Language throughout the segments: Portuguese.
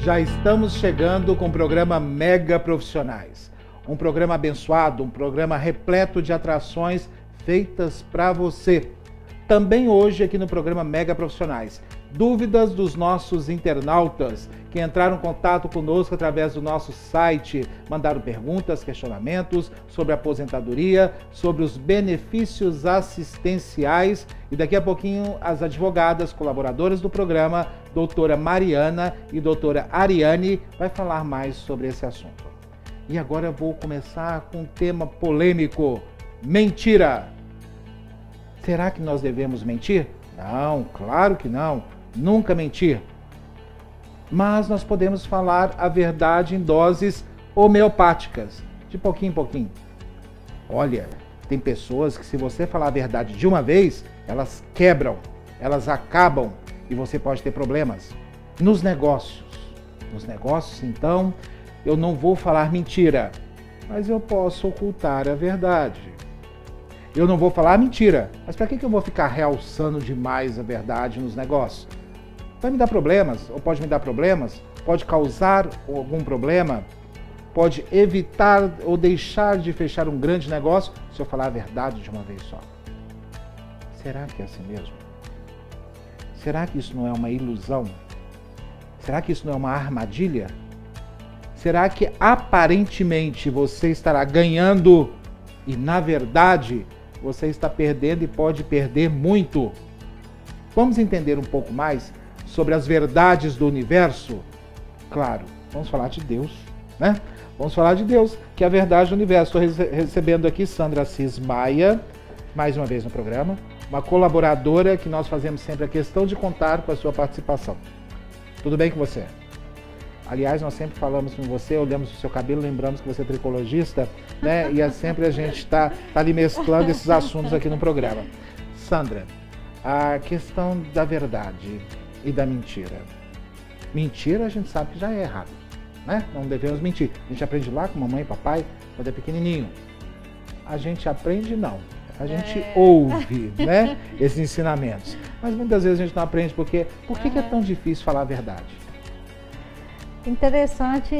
Já estamos chegando com o programa Mega Profissionais. Um programa abençoado, um programa repleto de atrações feitas para você. Também hoje aqui no programa Mega Profissionais. Dúvidas dos nossos internautas que entraram em contato conosco através do nosso site, mandaram perguntas, questionamentos sobre a aposentadoria, sobre os benefícios assistenciais e daqui a pouquinho as advogadas colaboradoras do programa, doutora Mariana e doutora Ariane, vai falar mais sobre esse assunto. E agora eu vou começar com um tema polêmico: mentira. Será que nós devemos mentir? Não, claro que não. Nunca mentir. Mas nós podemos falar a verdade em doses homeopáticas, de pouquinho em pouquinho. Olha, tem pessoas que se você falar a verdade de uma vez, elas quebram, elas acabam e você pode ter problemas. Nos negócios, então, eu não vou falar mentira, mas eu posso ocultar a verdade. Eu não vou falar mentira, mas para que eu vou ficar realçando demais a verdade nos negócios? Vai me dar problemas, ou pode me dar problemas, pode causar algum problema, pode evitar ou deixar de fechar um grande negócio se eu falar a verdade de uma vez só. Será que é assim mesmo? Será que isso não é uma ilusão? Será que isso não é uma armadilha? Será que aparentemente você estará ganhando e na verdade você está perdendo e pode perder muito? Vamos entender um pouco mais sobre as verdades do universo? Claro, vamos falar de Deus, né? Vamos falar de Deus, que é a verdade do universo. Estou recebendo aqui Sandra Assis Maia, mais uma vez no programa, uma colaboradora que nós fazemos sempre a questão de contar com a sua participação. Tudo bem com você? Aliás, nós sempre falamos com você, olhamos o seu cabelo, lembramos que você é tricologista, né? E sempre a gente está ali mesclando esses assuntos aqui no programa. Sandra, a questão da verdade e da mentira. Mentira a gente sabe que já é errado, né? Não devemos mentir. A gente aprende lá com mamãe e papai quando é pequenininho. A gente aprende não. A gente ouve, né? Esses ensinamentos. Mas muitas vezes a gente não aprende porque... Por que é tão difícil falar a verdade? Interessante,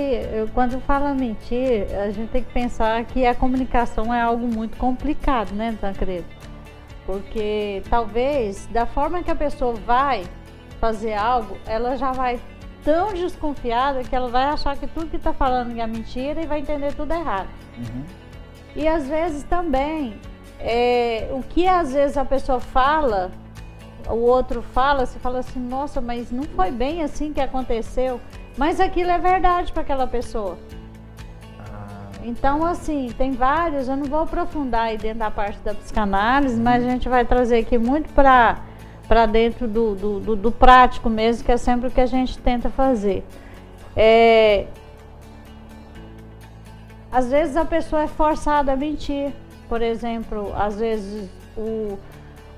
quando fala mentir, a gente tem que pensar que a comunicação é algo muito complicado, né, Tancredo? Porque talvez, da forma que a pessoa vai fazer algo, ela já vai tão desconfiada que ela vai achar que tudo que está falando é mentira e vai entender tudo errado. Uhum. E às vezes também, o que às vezes a pessoa fala, o outro fala, você fala assim, nossa, mas não foi bem assim que aconteceu. Mas aquilo é verdade para aquela pessoa. Então, assim, tem vários, eu não vou aprofundar aí dentro da parte da psicanálise, mas a gente vai trazer aqui muito para dentro do prático mesmo, que é sempre o que a gente tenta fazer. Às vezes a pessoa é forçada a mentir. Por exemplo, às vezes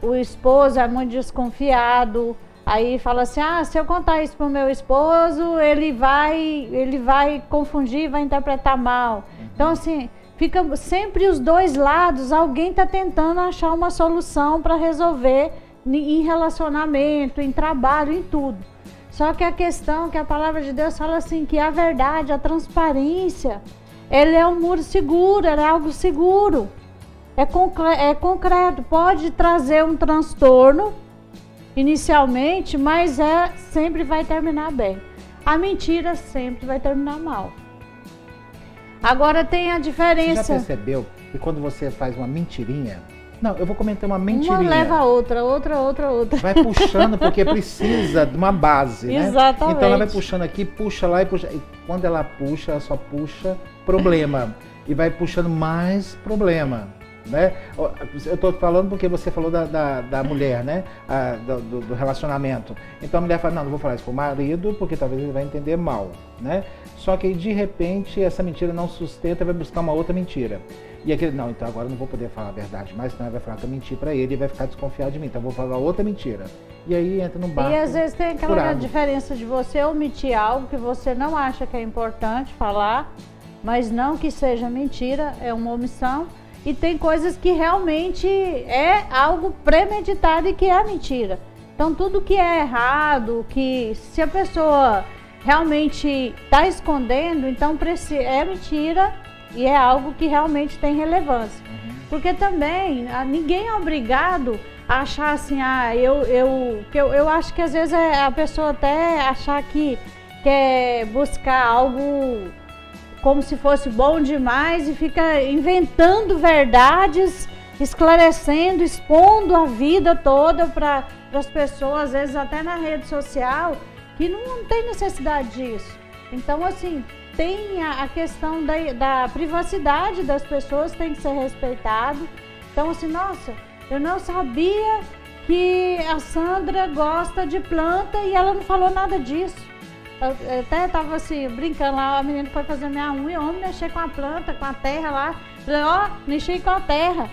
o esposo é muito desconfiado, aí fala assim, se eu contar isso pro meu esposo, ele vai confundir, vai interpretar mal. Então, assim, fica sempre os dois lados, alguém está tentando achar uma solução para resolver em relacionamento, em trabalho, em tudo. Só que a questão que a palavra de Deus fala assim, que a verdade, a transparência, ele é um muro seguro, ele é algo seguro. É concreto, pode trazer um transtorno inicialmente, mas sempre vai terminar bem. A mentira sempre vai terminar mal. Agora tem a diferença. Você já percebeu que quando você faz uma mentirinha... Não, eu vou comentar uma mentirinha. Uma leva a outra. Vai puxando porque precisa de uma base, né? Exatamente. Então ela vai puxando aqui, puxa lá e puxa. E quando ela puxa, ela só puxa problema. E vai puxando mais problema, né? Eu tô falando porque você falou da mulher, né? Do relacionamento. Então a mulher fala, não vou falar isso pro marido porque talvez ele vai entender mal, né? Só que aí, de repente, essa mentira não sustenta e vai buscar uma outra mentira. E aquele, não, então agora eu não vou poder falar a verdade mais, senão ele vai falar que eu menti pra ele e vai ficar desconfiado de mim, então eu vou falar outra mentira. E aí entra no barco. E às vezes tem aquela diferença de você omitir algo que você não acha que é importante falar, mas não que seja mentira, é uma omissão. E tem coisas que realmente é algo premeditado e que é mentira. Então tudo que é errado, que se a pessoa realmente está escondendo, então é mentira e é algo que realmente tem relevância. Porque também ninguém é obrigado a achar assim, eu acho que às vezes a pessoa até achar que quer buscar algo como se fosse bom demais e fica inventando verdades, esclarecendo, expondo a vida toda para as pessoas, às vezes até na rede social, que não tem necessidade disso. Então, assim, tem a questão da privacidade das pessoas, tem que ser respeitado. Então, assim, nossa, eu não sabia que a Sandra gosta de planta e ela não falou nada disso. Eu até estava assim, brincando lá, a menina foi fazer minha unha, eu mexer com a planta, com a terra lá. Falei, ó, mexi com a terra.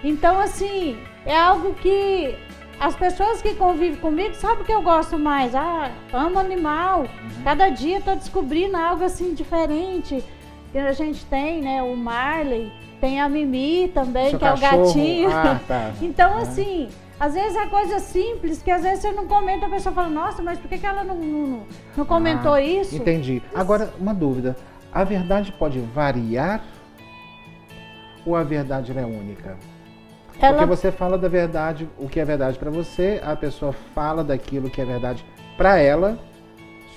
Então, assim, é algo que as pessoas que convivem comigo sabem que eu gosto mais. Amo animal. Cada dia estou descobrindo algo assim diferente. Que a gente tem, né, o Marley, tem a Mimi também, seu que cachorro. É o gatinho. Tá. Então, assim, às vezes é coisa simples, que às vezes você não comenta, a pessoa fala, nossa, mas por que ela não comentou isso? Entendi. Agora, uma dúvida. A verdade pode variar ou a verdade é única? Porque você fala da verdade, o que é verdade para você, a pessoa fala daquilo que é verdade para ela,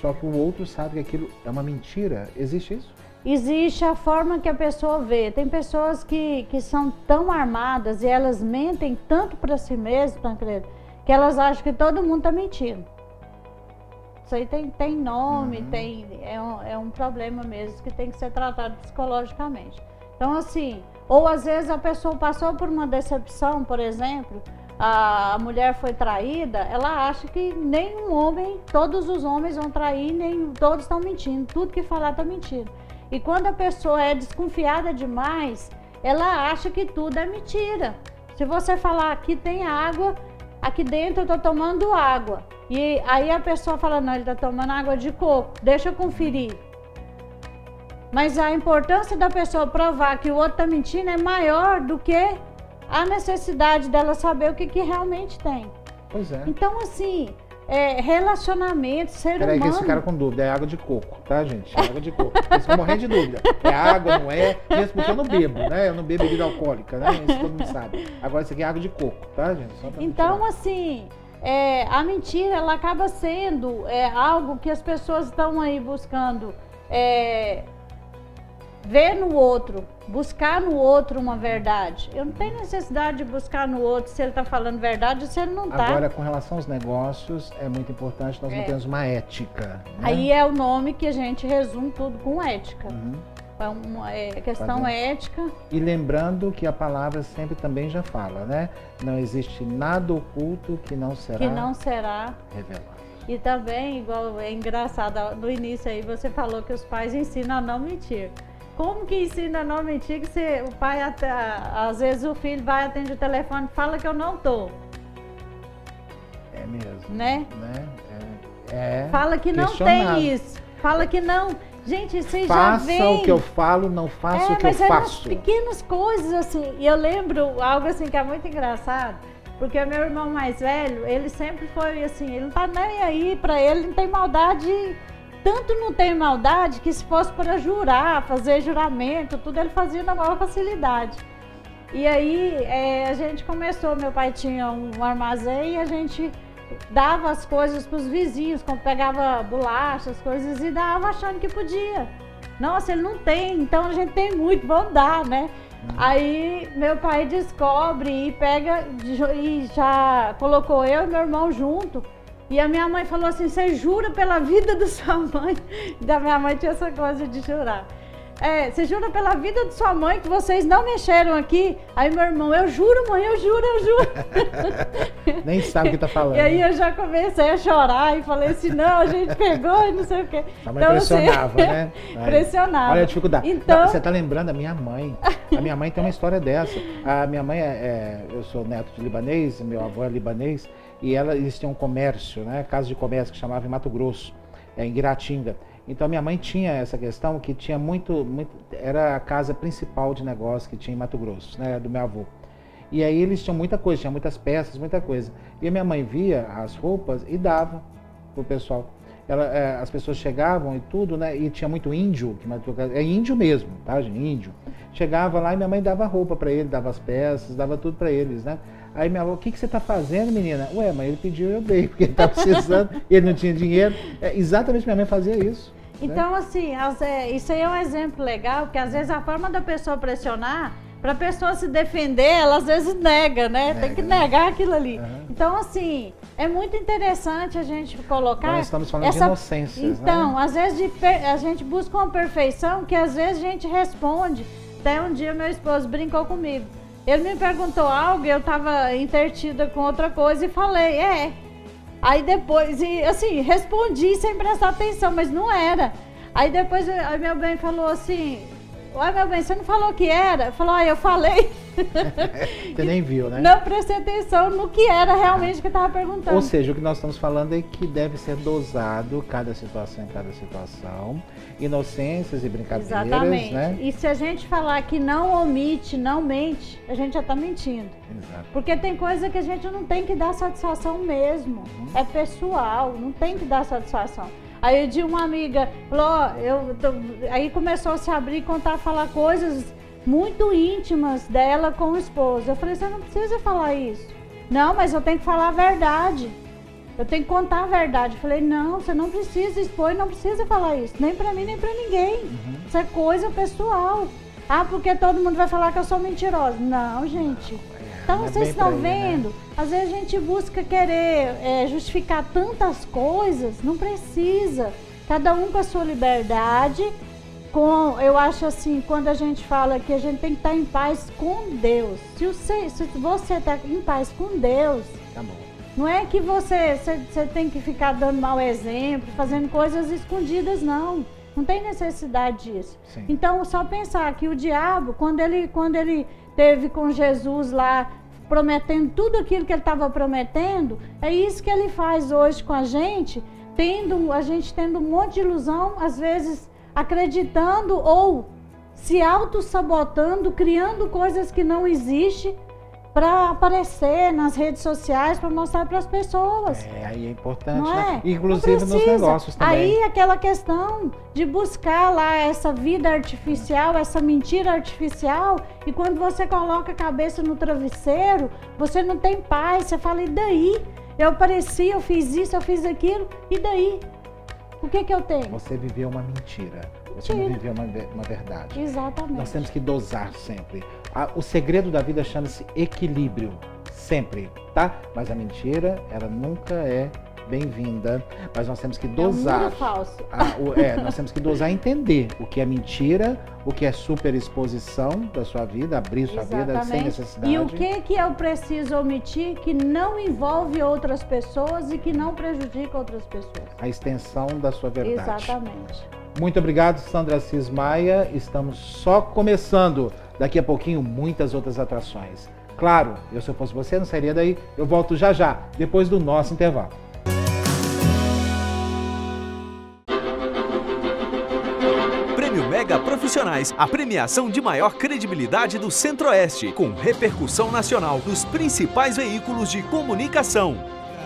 só que o outro sabe que aquilo é uma mentira. Existe isso? Existe a forma que a pessoa vê. Tem pessoas que são tão armadas e elas mentem tanto para si mesmas, Tancredo, que elas acham que todo mundo está mentindo. Isso aí tem nome, é um problema mesmo que tem que ser tratado psicologicamente. Então, assim, ou às vezes a pessoa passou por uma decepção, por exemplo, a mulher foi traída, ela acha que nenhum homem, todos os homens vão trair, nem todos estão mentindo, tudo que falar está mentindo. E quando a pessoa é desconfiada demais, ela acha que tudo é mentira. Se você falar, aqui tem água, aqui dentro eu estou tomando água, e aí a pessoa fala, não, ele está tomando água de coco, deixa eu conferir. Mas a importância da pessoa provar que o outro está mentindo é maior do que a necessidade dela saber o que realmente tem. Pois é. Então, assim, relacionamento, ser humano... Peraí que eles ficaram com dúvida, é água de coco, tá, gente? É água de coco. Eles ficam morrendo de dúvida. É água, não é? Mesmo porque eu não bebo, né? Eu não bebo bebida alcoólica, né? Isso todo mundo sabe. Agora isso aqui é água de coco, tá, gente? Só pra então, assim, a mentira, ela acaba sendo algo que as pessoas estão aí buscando... ver no outro, buscar no outro uma verdade. Eu não tenho necessidade de buscar no outro se ele está falando verdade ou se ele não está. Agora, com relação aos negócios, é muito importante nós não temos uma ética. Né? Aí é o nome que a gente resume tudo com ética. É questão ética. E lembrando que a palavra sempre também já fala, né? Não existe nada oculto que não será revelado. E também, igual é engraçado, no início aí você falou que os pais ensinam a não mentir. Como que ensina a não mentir que o pai, às vezes o filho vai, atende o telefone e fala que eu não tô? É mesmo. Né? Fala que não tem isso. Fala que não. Gente, vocês já veem... Faça o que eu falo, não faça o que eu faço. Mas pequenas coisas assim. E eu lembro algo assim que é muito engraçado. Porque o meu irmão mais velho, ele sempre foi assim, ele não tá nem aí pra ele, não tem maldade... Tanto não tem maldade que se fosse para jurar, fazer juramento, tudo ele fazia na maior facilidade. E aí a gente começou, meu pai tinha um armazém e a gente dava as coisas para os vizinhos, como pegava bolachas, coisas e dava achando que podia. Nossa, ele não tem, então a gente tem muito, vamos dar, né? Aí meu pai descobre e pega e já colocou eu e meu irmão junto. E a minha mãe falou assim, você jura pela vida da sua mãe? Da minha mãe tinha essa coisa de jurar. Você jura pela vida de sua mãe que vocês não mexeram aqui? Aí meu irmão, eu juro, mãe, eu juro. Nem sabe o que tá falando. E aí eu já comecei a chorar e falei assim, não, a gente pegou e não sei o quê. A mãe pressionava, assim, né? Pressionava. Olha a dificuldade. Então... Você tá lembrando da minha mãe. A minha mãe tem uma história dessa. A minha mãe eu sou neto de libanês, meu avô é libanês. E eles tinham um comércio, né? Casa de comércio que chamava em Mato Grosso, em Guiratinga. Então minha mãe tinha essa questão que tinha muito, era a casa principal de negócio que tinha em Mato Grosso, né? Do meu avô. E aí eles tinham muita coisa, tinha muitas peças, muita coisa. E a minha mãe via as roupas e dava pro pessoal. as pessoas chegavam e tudo, né? E tinha muito índio, é índio mesmo, tá, gente? Índio. Chegava lá e minha mãe dava roupa para ele, dava as peças, dava tudo para eles, né? Aí minha avó, o que você tá fazendo, menina? Ué, mãe, ele pediu, eu dei, porque ele tava precisando, ele não tinha dinheiro. Exatamente, minha mãe fazia isso. Então, né? assim, isso aí é um exemplo legal, porque às vezes a forma da pessoa pressionar, para a pessoa se defender, ela às vezes nega, né? Tem que negar aquilo ali. Então, assim, é muito interessante a gente colocar... Nós estamos falando de inocências, então, né? às vezes a gente busca uma perfeição que às vezes a gente responde. Até um dia meu esposo brincou comigo. Ele me perguntou algo e eu estava intertida com outra coisa e falei, Aí depois, assim, respondi sem prestar atenção, mas não era. Aí depois, meu bem falou assim... Ué, meu bem, você não falou que era? Falou, eu falei. Você nem viu, né? Não prestei atenção no que era realmente que eu estava perguntando. Ou seja, o que nós estamos falando é que deve ser dosado cada situação em cada situação. Inocências e brincadeiras, exatamente. Né? E se a gente falar que não omite, não mente, a gente já está mentindo. Exato. Porque tem coisa que a gente não tem que dar satisfação mesmo. É pessoal, não tem que dar satisfação. Aí de uma amiga falou, aí começou a se abrir, contar, falar coisas muito íntimas dela com o esposo. Eu falei, você não precisa falar isso. Não, mas eu tenho que falar a verdade. Eu tenho que contar a verdade. Eu falei, não, você não precisa expor, não precisa falar isso. Nem pra mim, nem pra ninguém. Isso é coisa pessoal. Ah, porque todo mundo vai falar que eu sou mentirosa. Não, gente. Então, vocês estão vendo? Né? Às vezes a gente busca querer justificar tantas coisas, não precisa. Cada um com a sua liberdade. Eu acho assim, quando a gente fala que a gente tem que estar em paz com Deus. Se você está em paz com Deus, tá bom. Não é que você tem que ficar dando mau exemplo, fazendo coisas escondidas, não. Não tem necessidade disso. Sim. Então, só pensar que o diabo, quando ele teve com Jesus lá, prometendo tudo aquilo que ele estava prometendo, é isso que ele faz hoje com a gente tendo um monte de ilusão, às vezes acreditando ou se auto-sabotando, criando coisas que não existem para aparecer nas redes sociais, para mostrar para as pessoas. Aí é importante, não né? É? Inclusive nos negócios também. Aí aquela questão de buscar lá essa vida artificial, essa mentira artificial, e quando você coloca a cabeça no travesseiro, você não tem paz, você fala, e daí? Eu apareci, eu fiz isso, eu fiz aquilo, e daí? O que eu tenho? Você viveu uma mentira. Você não viveu uma verdade. Exatamente. Nós temos que dosar sempre. O segredo da vida chama-se equilíbrio. Sempre, tá? Mas a mentira, ela nunca é bem-vinda. Mas nós temos que dosar. É um falso. Nós temos que dosar e entender o que é mentira, o que é superexposição da sua vida, abrir sua vida sem necessidade. E o que eu preciso omitir que não envolve outras pessoas e que não prejudica outras pessoas. A extensão da sua verdade. Exatamente. Muito obrigado, Sandra Assis Maia. Estamos só começando. Daqui a pouquinho, muitas outras atrações. Claro, se eu fosse você, não sairia daí. Eu volto já, depois do nosso intervalo. Prêmio Mega Profissionais, a premiação de maior credibilidade do Centro-Oeste, com repercussão nacional nos principais veículos de comunicação.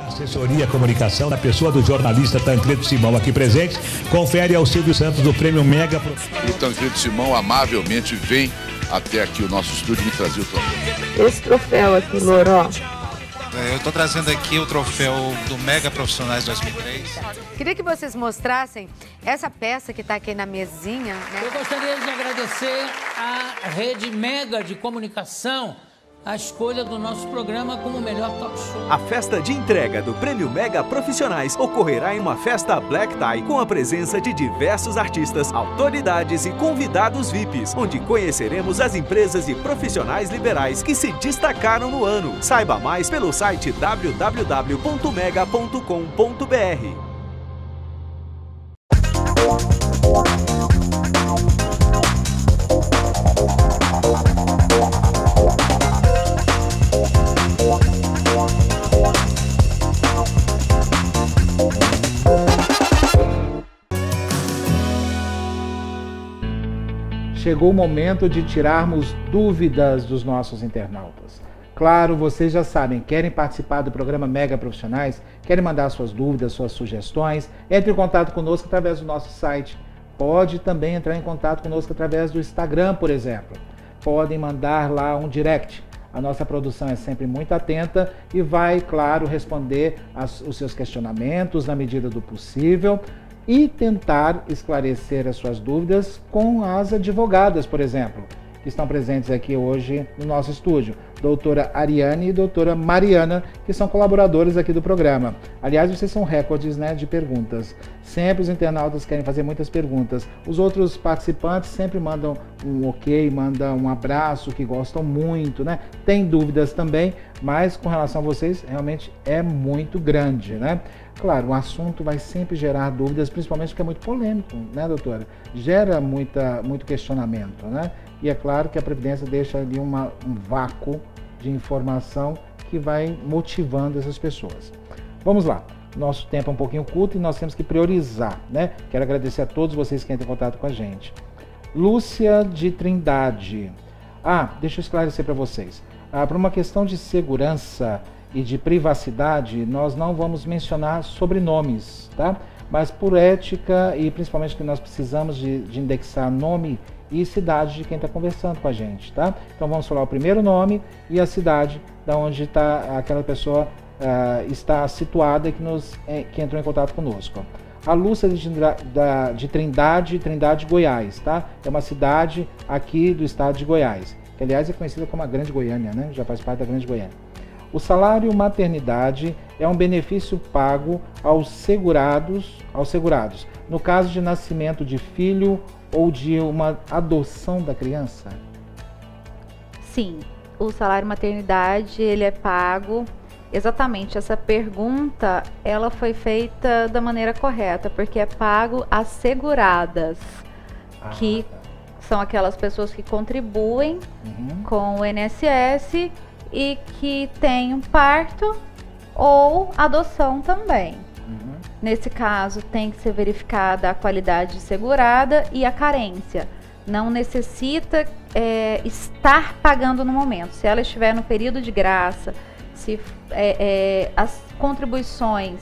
Assessoria Comunicação, na pessoa do jornalista Tancredo Simão aqui presente, confere ao Silvio Santos do Prêmio Mega Profissionais. O Tancredo Simão amavelmente vem até aqui o nosso estúdio me trazer o troféu. Esse troféu aqui, Loró. Eu estou trazendo aqui o troféu do Mega Profissionais 2003. Queria que vocês mostrassem essa peça que está aqui na mesinha, né? Eu gostaria de agradecer à Rede Mega de Comunicação a escolha do nosso programa como o melhor talk show. A festa de entrega do Prêmio Mega Profissionais ocorrerá em uma festa Black Tie com a presença de diversos artistas, autoridades e convidados VIPs, onde conheceremos as empresas e profissionais liberais que se destacaram no ano. Saiba mais pelo site www.mega.com.br. Chegou o momento de tirarmos dúvidas dos nossos internautas. Claro, vocês já sabem, querem participar do programa Mega Profissionais, querem mandar suas dúvidas, suas sugestões, entre em contato conosco através do nosso site. Pode também entrar em contato conosco através do Instagram, por exemplo. Podem mandar lá um direct. A nossa produção é sempre muito atenta e vai, claro, responder os seus questionamentos na medida do possível e tentar esclarecer as suas dúvidas com as advogadas, por exemplo, que estão presentes aqui hoje no nosso estúdio. Doutora Ariane e doutora Mariana, que são colaboradores aqui do programa. Aliás, vocês são recordes, né, de perguntas. Sempre os internautas querem fazer muitas perguntas. Os outros participantes sempre mandam um ok, mandam um abraço, que gostam muito, né? Tem dúvidas também, mas com relação a vocês, realmente é muito grande, né? Claro, o assunto vai sempre gerar dúvidas, principalmente porque é muito polêmico, né, doutora? Gera muito questionamento, né? E é claro que a Previdência deixa ali um vácuo de informação que vai motivando essas pessoas. Vamos lá, nosso tempo é um pouquinho curto e nós temos que priorizar, né? Quero agradecer a todos vocês que entram em contato com a gente. Lúcia de Trindade. Deixa eu esclarecer para vocês. Por uma questão de segurança e de privacidade, nós não vamos mencionar sobrenomes, tá? Mas por ética e principalmente que nós precisamos de indexar nome e cidade de quem está conversando com a gente, tá? Então vamos falar o primeiro nome e a cidade da onde aquela pessoa está situada que entrou em contato conosco. A Lúcia de Trindade, Goiás, tá? É uma cidade aqui do estado de Goiás, que aliás é conhecida como a Grande Goiânia, né? Já faz parte da Grande Goiânia. O salário maternidade é um benefício pago aos segurados, no caso de nascimento de filho ou de uma adoção da criança? Sim, o salário maternidade ele é pago. Exatamente, essa pergunta ela foi feita da maneira correta, porque é pago às seguradas, que são aquelas pessoas que contribuem com o INSS e que têm um parto ou adoção também. Nesse caso, tem que ser verificada a qualidade segurada e a carência. Não necessita estar pagando no momento. Se ela estiver no período de graça, se as contribuições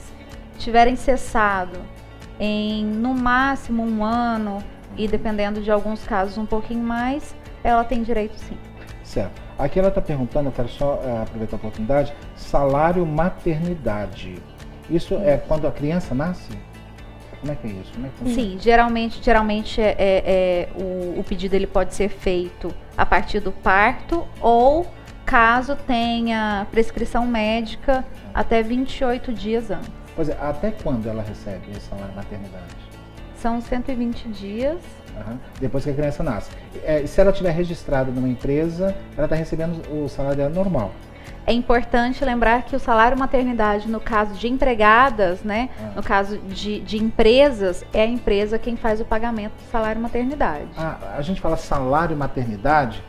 tiverem cessado em, no máximo, 1 ano, e dependendo de alguns casos um pouquinho mais, ela tem direito sim. Certo. Aqui ela está perguntando, eu quero só aproveitar a oportunidade, salário maternidade. Isso é quando a criança nasce? Como é que é isso? Como é que sim, geralmente o pedido ele pode ser feito a partir do parto ou caso tenha prescrição médica até 28 dias antes. Pois é, até quando ela recebe esse salário maternidade? São 120 dias. Depois que a criança nasce. Se ela estiver registrada numa empresa, ela está recebendo o salário dela normal. É importante lembrar que o salário maternidade, no caso de empregadas, né, no caso de empresas, é a empresa quem faz o pagamento do salário maternidade. A gente fala salário maternidade,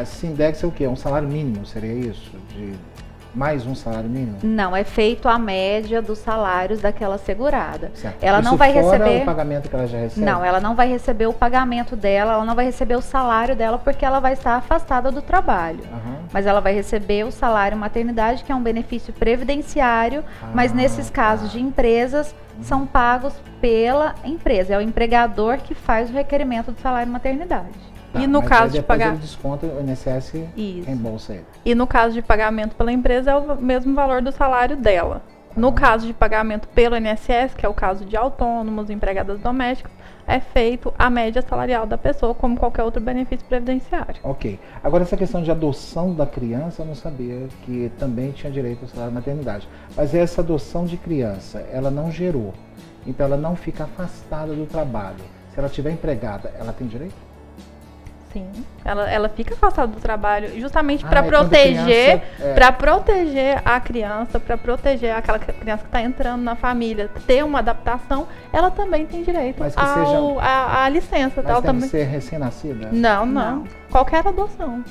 se indexa o quê? Um salário mínimo, seria isso? De mais um salário mínimo? Não, é feito a média dos salários daquela segurada. Certo. Ela isso não vai fora receber o pagamento que ela já recebe? Não, ela não vai receber o pagamento dela, ela não vai receber o salário dela porque ela vai estar afastada do trabalho. Mas ela vai receber o salário maternidade, que é um benefício previdenciário, mas nesses casos de empresas são pagos pela empresa. É o empregador que faz o requerimento do salário maternidade. E no caso de pagar, ele desconta, o INSS reembolsa ele. E no caso de pagamento pela empresa é o mesmo valor do salário dela. No caso de pagamento pelo INSS, que é o caso de autônomos, empregadas domésticas, é feito a média salarial da pessoa, como qualquer outro benefício previdenciário. Ok. Agora, essa questão de adoção da criança, eu não sabia que também tinha direito ao salário maternidade. Mas essa adoção de criança, ela não gerou. Então, ela não fica afastada do trabalho. Se ela estiver empregada, ela tem direito? Sim, ela fica afastada do trabalho justamente para proteger, proteger a criança, para proteger aquela criança que está entrando na família, ter uma adaptação, ela também tem direito à licença. Mas ela tem também... que ser recém-nascida? Não. Qualquer adoção,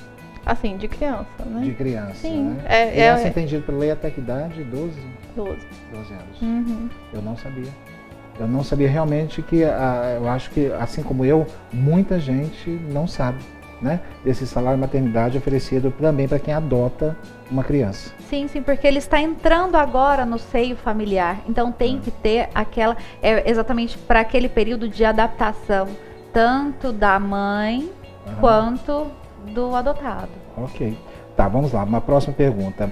assim, de criança, né? De criança, sim, né? Criança é entendido pela lei até que idade? 12 anos. Eu não sabia. Eu não sabia realmente que, eu acho que, assim como eu, muita gente não sabe. né, desse salário maternidade oferecido também para quem adota uma criança. Sim, sim, porque ele está entrando agora no seio familiar, então tem que ter aquela, exatamente para aquele período de adaptação, tanto da mãe quanto do adotado. Ok. Tá, vamos lá, uma próxima pergunta.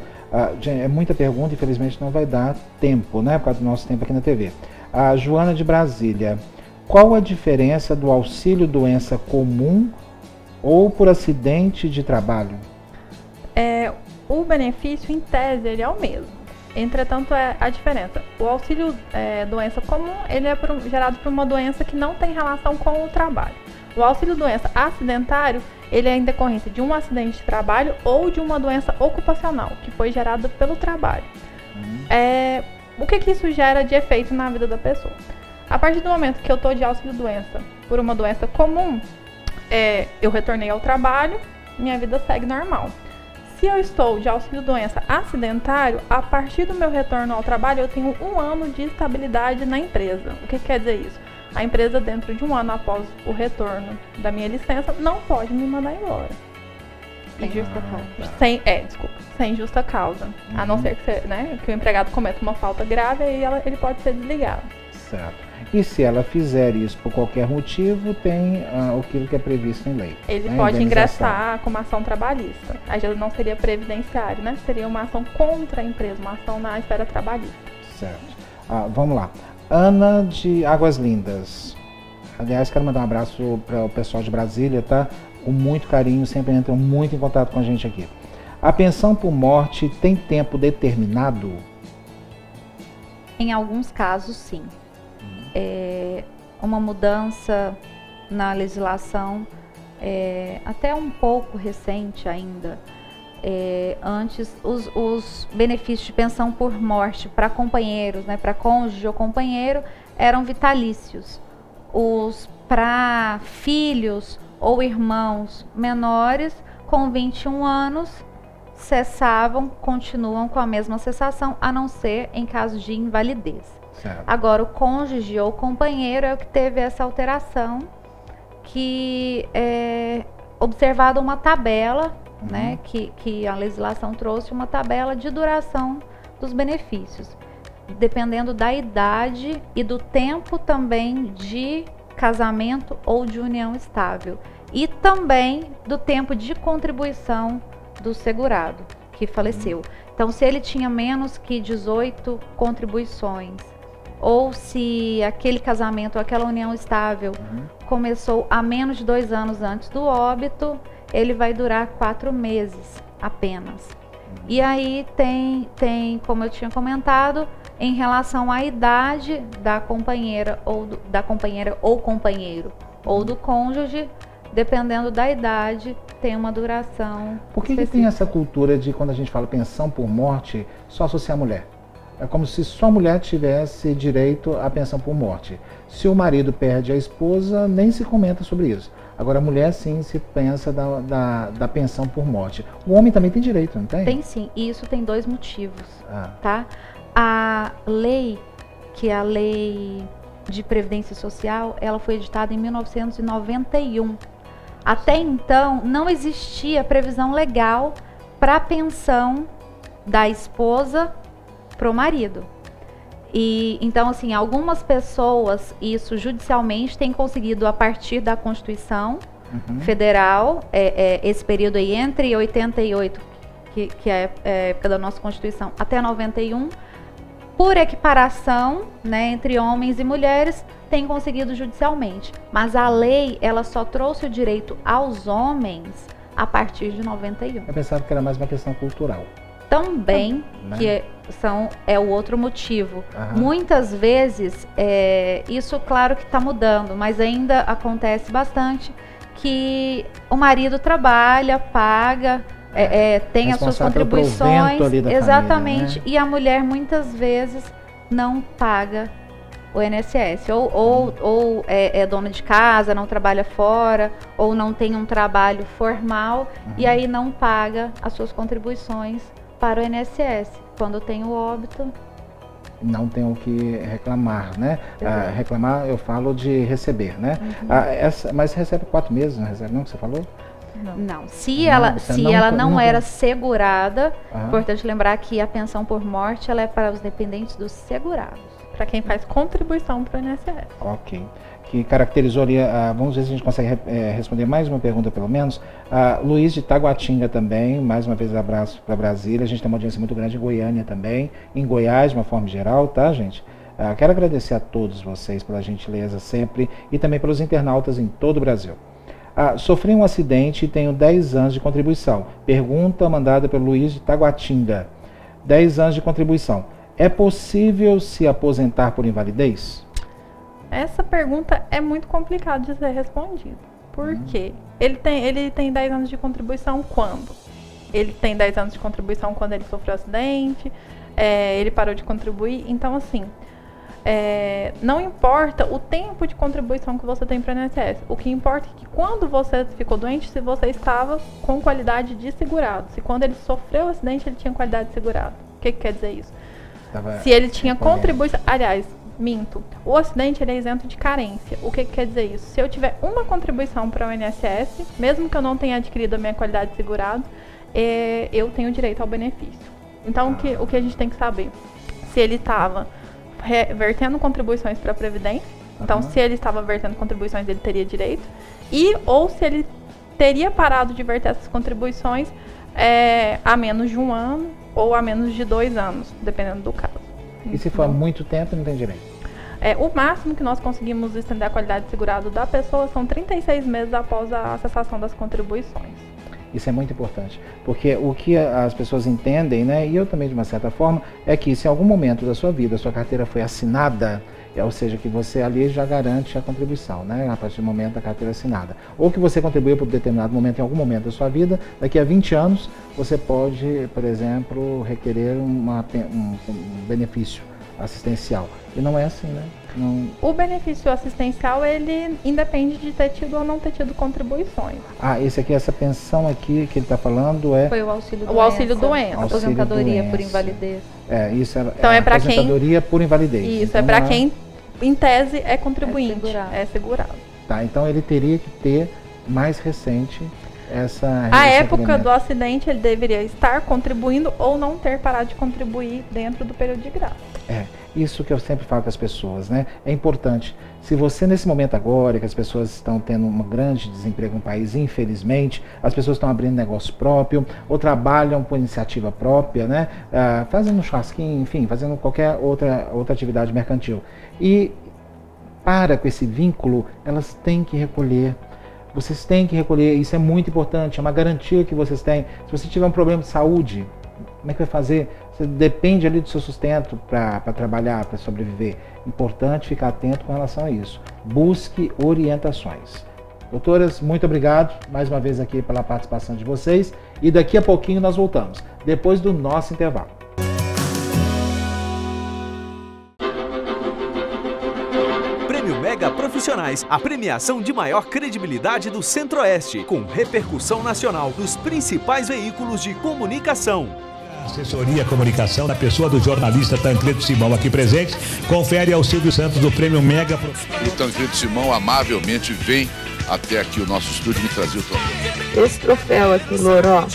É muita pergunta, infelizmente não vai dar tempo, né, por causa do nosso tempo aqui na TV. A Joana de Brasília, qual a diferença do auxílio doença comum ou por acidente de trabalho? O benefício, em tese, ele é o mesmo. Entretanto, é a diferença. O auxílio doença comum, ele é gerado por uma doença que não tem relação com o trabalho. O auxílio doença acidentário, ele é em decorrência de um acidente de trabalho ou de uma doença ocupacional, que foi gerada pelo trabalho. O que isso gera de efeito na vida da pessoa? A partir do momento que eu estou de auxílio doença por uma doença comum, eu retornei ao trabalho, minha vida segue normal. Se eu estou de auxílio doença acidentário, a partir do meu retorno ao trabalho, eu tenho 1 ano de estabilidade na empresa. O que quer dizer isso? A empresa, dentro de 1 ano após o retorno da minha licença, não pode me mandar embora. Sem justa causa. Sem justa causa. A não ser que o empregado cometa uma falta grave, aí ele pode ser desligado. Certo. E se ela fizer isso por qualquer motivo, tem aquilo que é previsto em lei. Ele pode ingressar com uma ação trabalhista. Aí já não seria previdenciário, né? Seria uma ação contra a empresa, uma ação na esfera trabalhista. Certo. Vamos lá. Ana de Águas Lindas. Aliás, quero mandar um abraço para o pessoal de Brasília, tá? Com muito carinho, sempre entram muito em contato com a gente aqui. A pensão por morte tem tempo determinado? Em alguns casos, sim. Uma mudança na legislação, até um pouco recente ainda. Antes, os benefícios de pensão por morte para companheiros, né, para cônjuge ou companheiro, eram vitalícios. Os para filhos ou irmãos menores com 21 anos cessavam, continuam com a mesma cessação, a não ser em caso de invalidez. Certo. Agora, o cônjuge ou companheiro é o que teve essa alteração, que é observada uma tabela, né, que a legislação trouxe uma tabela de duração dos benefícios, dependendo da idade e do tempo também de casamento ou de união estável, e também do tempo de contribuição do segurado que faleceu. Então, se ele tinha menos que 18 contribuições, ou se aquele casamento ou aquela união estável começou há menos de 2 anos antes do óbito, ele vai durar 4 meses apenas. E aí tem, como eu tinha comentado, em relação à idade da companheira ou companheiro, ou do cônjuge, dependendo da idade, tem uma duração. Por que tem essa cultura de, quando a gente fala pensão por morte, só associar a mulher? É como se só a mulher tivesse direito à pensão por morte. Se o marido perde a esposa, nem se comenta sobre isso. Agora, a mulher sim se pensa da pensão por morte. O homem também tem direito, não tem? Tem sim, e isso tem 2 motivos, tá? A lei, que é a Lei de Previdência Social, ela foi editada em 1991. Até então, não existia previsão legal para a pensão da esposa para o marido. E então, assim, algumas pessoas, isso judicialmente, têm conseguido, a partir da Constituição Federal, esse período aí entre 88, que é a época da nossa Constituição, até 91, por equiparação, né, entre homens e mulheres, tem conseguido judicialmente. Mas a lei, ela só trouxe o direito aos homens a partir de 91. Eu pensava que era mais uma questão cultural. Também, né? Que é o outro motivo. Muitas vezes, isso claro que está mudando, mas ainda acontece bastante, que o marido trabalha, paga, tem as suas contribuições, exatamente, família, né? E a mulher muitas vezes não paga o INSS, ou é dona de casa, não trabalha fora, ou não tem um trabalho formal, e aí não paga as suas contribuições para o INSS. Quando tem o óbito, não tem o que reclamar, né? Reclamar, eu falo de receber, né? Mas recebe 4 meses, não recebe não, que você falou? Não. Se ela não era segurada, importante lembrar que a pensão por morte ela é para os dependentes dos segurados. Para quem faz contribuição para o INSS. Ok. Que caracterizou ali, vamos ver se a gente consegue responder mais uma pergunta pelo menos. Luiz de Taguatinga também, mais uma vez abraço para Brasília. A gente tem uma audiência muito grande em Goiânia também, em Goiás de uma forma geral, tá, gente? Quero agradecer a todos vocês pela gentileza sempre e também pelos internautas em todo o Brasil. Sofri um acidente e tenho 10 anos de contribuição. Pergunta mandada pelo Luiz de Taguatinga. 10 anos de contribuição. É possível se aposentar por invalidez? Essa pergunta é muito complicada de ser respondida. Por quê? Ele tem 10 anos de contribuição quando? Ele tem 10 anos de contribuição quando ele sofreu acidente, ele parou de contribuir. Então, assim, não importa o tempo de contribuição que você tem para o INSS. O que importa é que quando você ficou doente, se você estava com qualidade de segurado. Se quando ele sofreu o acidente, ele tinha qualidade de segurado. O que quer dizer isso? Se ele tinha contribuição... Aliás, minto. O acidente ele é isento de carência. O que quer dizer isso? Se eu tiver uma contribuição para o INSS, mesmo que eu não tenha adquirido a minha qualidade de segurado, eu tenho direito ao benefício. Então, o que a gente tem que saber? Se ele estava vertendo contribuições para a Previdência, então se ele estava vertendo contribuições, ele teria direito, ou se ele teria parado de verter essas contribuições há menos de 1 ano ou há menos de 2 anos, dependendo do caso. E se for há muito tempo, não tem direito? O máximo que nós conseguimos estender a qualidade de segurado da pessoa são 36 meses após a cessação das contribuições. Isso é muito importante, porque o que as pessoas entendem, né, e eu também de uma certa forma, é que se em algum momento da sua vida a sua carteira foi assinada, ou seja, que você ali já garante a contribuição, né, a partir do momento da carteira assinada. Ou que você contribuiu por determinado momento, em algum momento da sua vida, daqui a 20 anos, você pode, por exemplo, requerer um benefício assistencial. E não é assim, né? Não... O benefício assistencial, ele independe de ter tido ou não ter tido contribuições. Esse aqui, essa pensão aqui que ele está falando foi o auxílio doença. O auxílio doença. Aposentadoria por invalidez. Isso então é para quem... Aposentadoria por invalidez. Isso, então, é para quem, em tese, é contribuinte. É segurado. Tá, então ele teria que ter mais recente a época do acidente, ele deveria estar contribuindo ou não ter parado de contribuir dentro do período de graça. Isso que eu sempre falo com as pessoas, né? É importante. Se você, nesse momento agora, que as pessoas estão tendo um grande desemprego no país, infelizmente, as pessoas estão abrindo negócio próprio, ou trabalham por iniciativa própria, né? Fazendo um churrasquinho, enfim, fazendo qualquer outra atividade mercantil. E para com esse vínculo, elas têm que recolher. Vocês têm que recolher, isso é muito importante, é uma garantia que vocês têm. Se você tiver um problema de saúde, como é que vai fazer? Você depende ali do seu sustento para trabalhar, para sobreviver. Importante ficar atento com relação a isso. Busque orientações. Doutoras, muito obrigado mais uma vez aqui pela participação de vocês. E daqui a pouquinho nós voltamos, depois do nosso intervalo. Mega Profissionais, a premiação de maior credibilidade do Centro-Oeste, com repercussão nacional nos principais veículos de comunicação. Assessoria Comunicação, na pessoa do jornalista Tancredo Simão aqui presente, confere ao Silvio Santos do Prêmio Mega Profissionais. O Tancredo Simão amavelmente vem até aqui o nosso estúdio me trazer o troféu. Esse troféu aqui, Loró.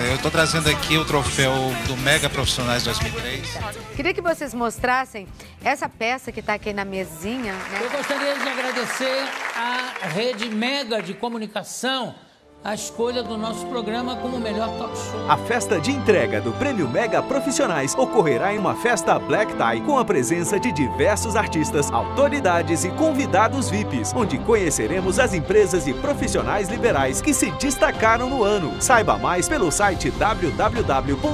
Eu estou trazendo aqui o troféu do Mega Profissionais 2003. Queria que vocês mostrassem essa peça que está aqui na mesinha, né? Eu gostaria de agradecer à Rede Mega de Comunicação a escolha do nosso programa como o melhor talk show. A festa de entrega do Prêmio Mega Profissionais ocorrerá em uma festa Black Tie com a presença de diversos artistas, autoridades e convidados VIPs, onde conheceremos as empresas e profissionais liberais que se destacaram no ano. Saiba mais pelo site www.mega.com.br.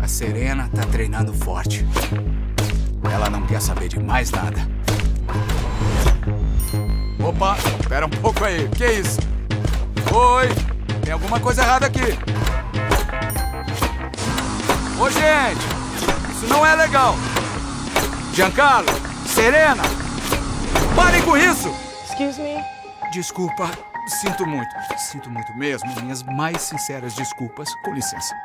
A Serena tá treinando forte. Ela não quer saber de mais nada. Opa, espera um pouco aí. Que isso? Oi, tem alguma coisa errada aqui. Ô, gente, isso não é legal. Giancarlo, Serena, Parem com isso! Excuse me? Desculpa, sinto muito mesmo. Minhas mais sinceras desculpas. Com licença.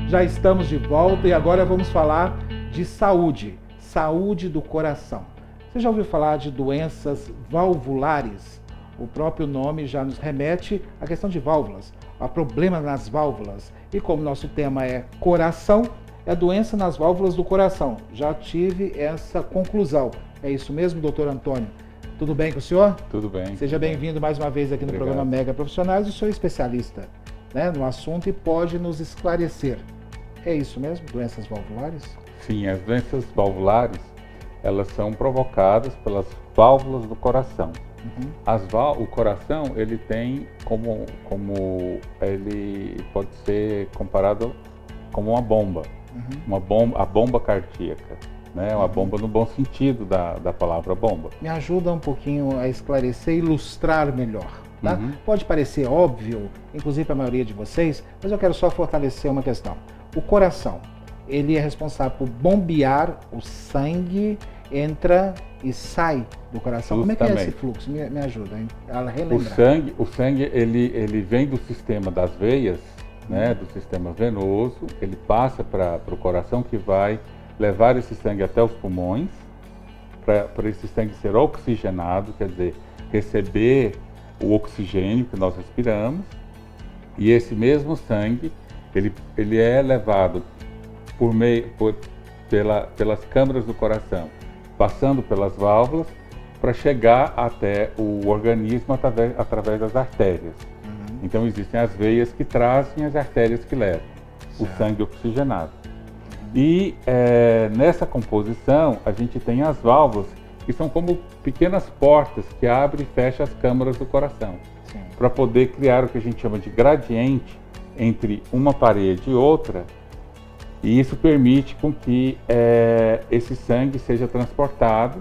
Já estamos de volta e agora vamos falar de saúde, saúde do coração. Você já ouviu falar de doenças valvulares? O próprio nome já nos remete à questão de válvulas, a problema nas válvulas. E como nosso tema é coração, é doença nas válvulas do coração. Já tive essa conclusão. É isso mesmo, doutor Antônio? Tudo bem com o senhor? Tudo bem. Seja bem-vindo mais uma vez aqui no programa Mega Profissionais. O senhor é especialista, né, no assunto e pode nos esclarecer. É isso mesmo, doenças valvulares? Sim, as doenças valvulares, elas são provocadas pelas válvulas do coração. O coração, ele tem como ele pode ser comparado como uma bomba, a bomba cardíaca, né? Uma bomba no bom sentido da palavra bomba. Me ajuda um pouquinho a esclarecer e ilustrar melhor. Tá? Pode parecer óbvio, inclusive para a maioria de vocês, mas eu quero só fortalecer uma questão. O coração, ele é responsável por bombear o sangue, entra e sai do coração. Justamente. Como é que é esse fluxo? Me ajuda a relembrar. O sangue ele vem do sistema das veias, né, do sistema venoso, ele passa para o coração, que vai levar esse sangue até os pulmões, para esse sangue ser oxigenado, quer dizer, receber o oxigênio que nós respiramos, e esse mesmo sangue ele é levado pelas câmaras do coração, passando pelas válvulas, para chegar até o organismo através das artérias. Então existem as veias que trazem, as artérias que levam o sangue oxigenado. E nessa composição a gente tem as válvulas, que são como pequenas portas que abrem e fecham as câmaras do coração, para poder criar o que a gente chama de gradiente entre uma parede e outra, e isso permite com que esse sangue seja transportado,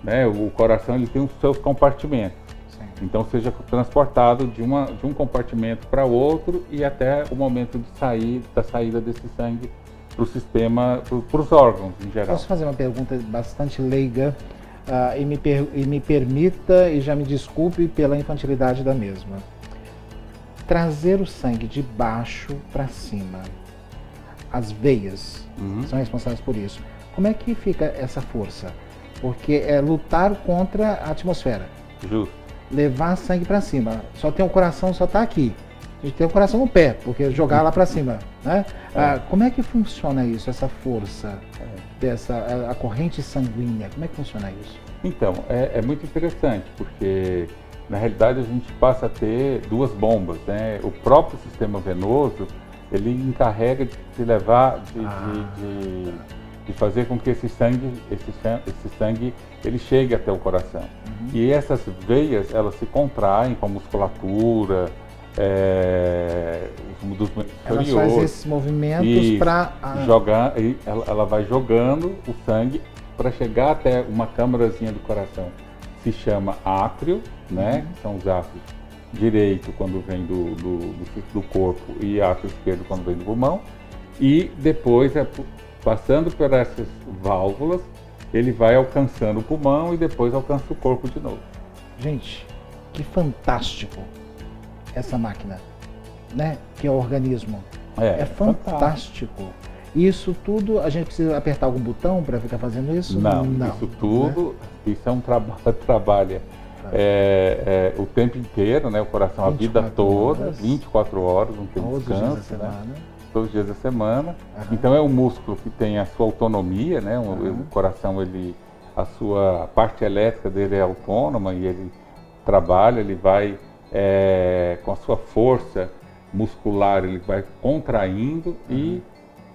né? O coração ele tem os seus compartimentos, então seja transportado de um compartimento para outro e até o momento da saída desse sangue para o sistema, para os órgãos em geral. Posso fazer uma pergunta bastante leiga e me permita e já me desculpe pela infantilidade da mesma. Trazer o sangue de baixo para cima, as veias são responsáveis por isso. Como é que fica essa força? Porque é lutar contra a atmosfera. Justo. Levar sangue para cima. Só tem o coração, só está aqui. A gente tem o coração no pé, porque jogar lá para cima, né? Como é que funciona isso, essa força, a corrente sanguínea? Como é que funciona isso? Então, é muito interessante, porque na realidade a gente passa a ter duas bombas, né? O próprio sistema venoso, ele encarrega de levar, de fazer com que esse sangue ele chegue até o coração. E essas veias, elas se contraem com a musculatura, dos membros inferiores. Ela faz esses movimentos para jogar, ela vai jogando o sangue para chegar até uma câmarazinha do coração. Se chama átrio, né? São os átrios direito quando vem do corpo e átrio esquerdo quando vem do pulmão. E depois, passando por essas válvulas, ele vai alcançando o pulmão e depois alcança o corpo de novo. Gente, que fantástico essa máquina, né? Que é o organismo. É fantástico. Isso tudo, a gente precisa apertar algum botão para ficar fazendo isso? Não, isso tudo, né? Isso é um trabalho o tempo inteiro, né? O coração a vida toda, 24 horas, não tem descanso, né? Todos os dias da semana. Então é um músculo que tem a sua autonomia, né? O coração, a sua parte elétrica dele é autônoma e ele trabalha, ele vai com a sua força muscular, ele vai contraindo e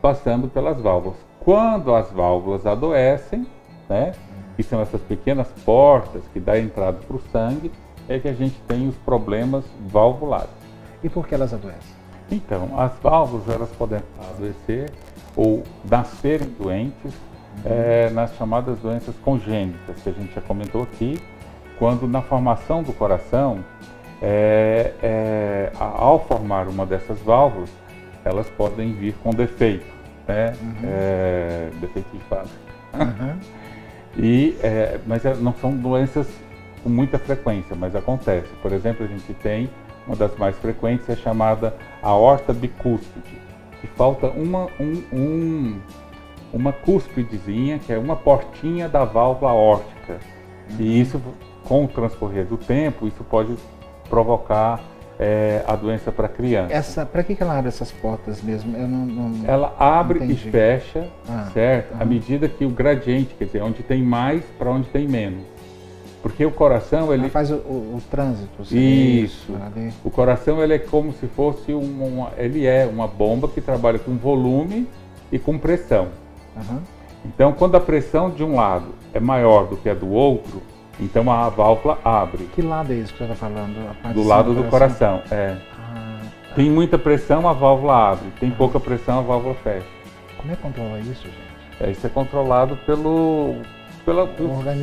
passando pelas válvulas. Quando as válvulas adoecem, né? Que são essas pequenas portas que dão entrada para o sangue, é que a gente tem os problemas valvulares. E por que elas adoecem? Então, as válvulas, elas podem adoecer ou nascerem doentes nas chamadas doenças congênitas, que a gente já comentou aqui, quando na formação do coração, ao formar uma dessas válvulas, elas podem vir com defeito. né? Defeito de fábrica. Mas não são doenças com muita frequência, mas acontece. Por exemplo, a gente tem uma das mais frequentes, é chamada aorta bicúspide, que falta uma cúspidezinha, que é uma portinha da válvula aórtica. E isso, com o transcorrer do tempo, isso pode provocar a doença para a criança. Para que ela abre essas portas mesmo? Eu não ela abre entendi. E fecha, certo? À medida que o gradiente, quer dizer, onde tem mais para onde tem menos. Porque o coração, ele faz o trânsito. Isso. O coração, ele é como se fosse ele é uma bomba que trabalha com volume e com pressão. Então, quando a pressão de um lado é maior do que a do outro, então a válvula abre. Que lado é isso que você está falando? Do lado do coração, Tem muita pressão, a válvula abre. Tem pouca pressão, a válvula fecha. Como é que controla isso, gente? Isso é controlado pelo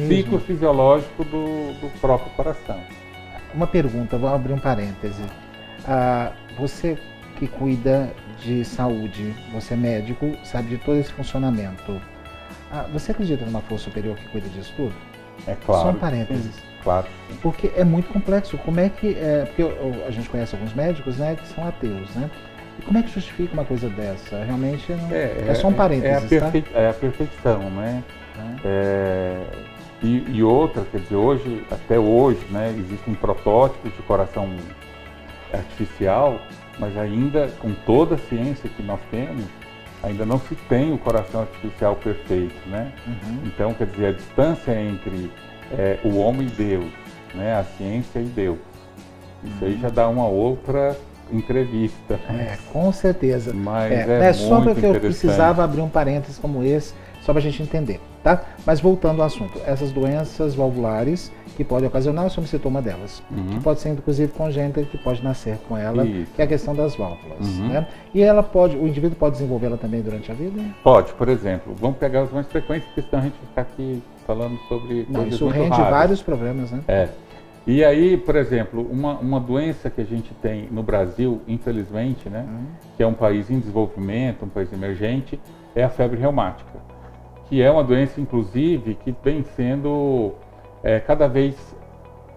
ciclo fisiológico do próprio coração. Uma pergunta, vou abrir um parêntese. Você que cuida de saúde, você é médico, sabe de todo esse funcionamento. Você acredita numa força superior que cuida disso tudo? É claro. Só um parênteses. Sim, claro. Porque é muito complexo. Como é que... porque a gente conhece alguns médicos, né, que são ateus, né? E como é que justifica uma coisa dessa? Realmente não, é só um parênteses, é a perfeição, né? E outra, quer dizer, até hoje, né, existem protótipos de coração artificial, mas ainda, com toda a ciência que nós temos, ainda não se tem o coração artificial perfeito, né? Então, quer dizer, a distância entre o homem e Deus, né, a ciência e Deus, isso aí já dá uma outra entrevista. Com certeza. Mas só porque eu precisava abrir um parênteses como esse, só para a gente entender, tá? Mas voltando ao assunto, essas doenças valvulares que podem ocasionar, o senhor me citou uma delas, que pode ser inclusive congênita, que pode nascer com ela, que é a questão das válvulas, né? E o indivíduo pode desenvolvê-la também durante a vida? Pode, por exemplo, vamos pegar os mais frequentes, porque senão a gente vai ficar aqui falando sobre coisas isso muito rende raras. Vários problemas, né? E aí, por exemplo, uma doença que a gente tem no Brasil, infelizmente, né, que é um país em desenvolvimento, um país emergente, é a febre reumática, que é uma doença, inclusive, que vem sendo cada vez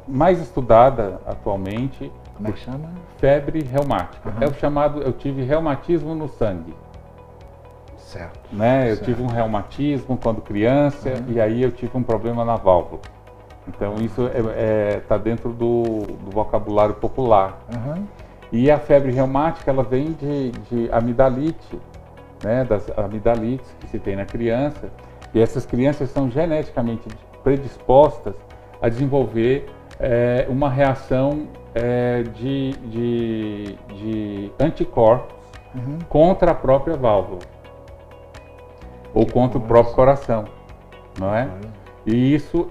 mais estudada atualmente. Como é que chama? Febre reumática. É o chamado, eu tive reumatismo no sangue. Certo. Né? Eu tive um reumatismo quando criança e aí eu tive um problema na válvula. Então isso está dentro do vocabulário popular. E a febre reumática, ela vem de amidalite, né? Das amidalites que se tem na criança. E essas crianças são geneticamente predispostas a desenvolver uma reação de anticorpos contra a própria válvula ou contra o próprio coração, não é? E isso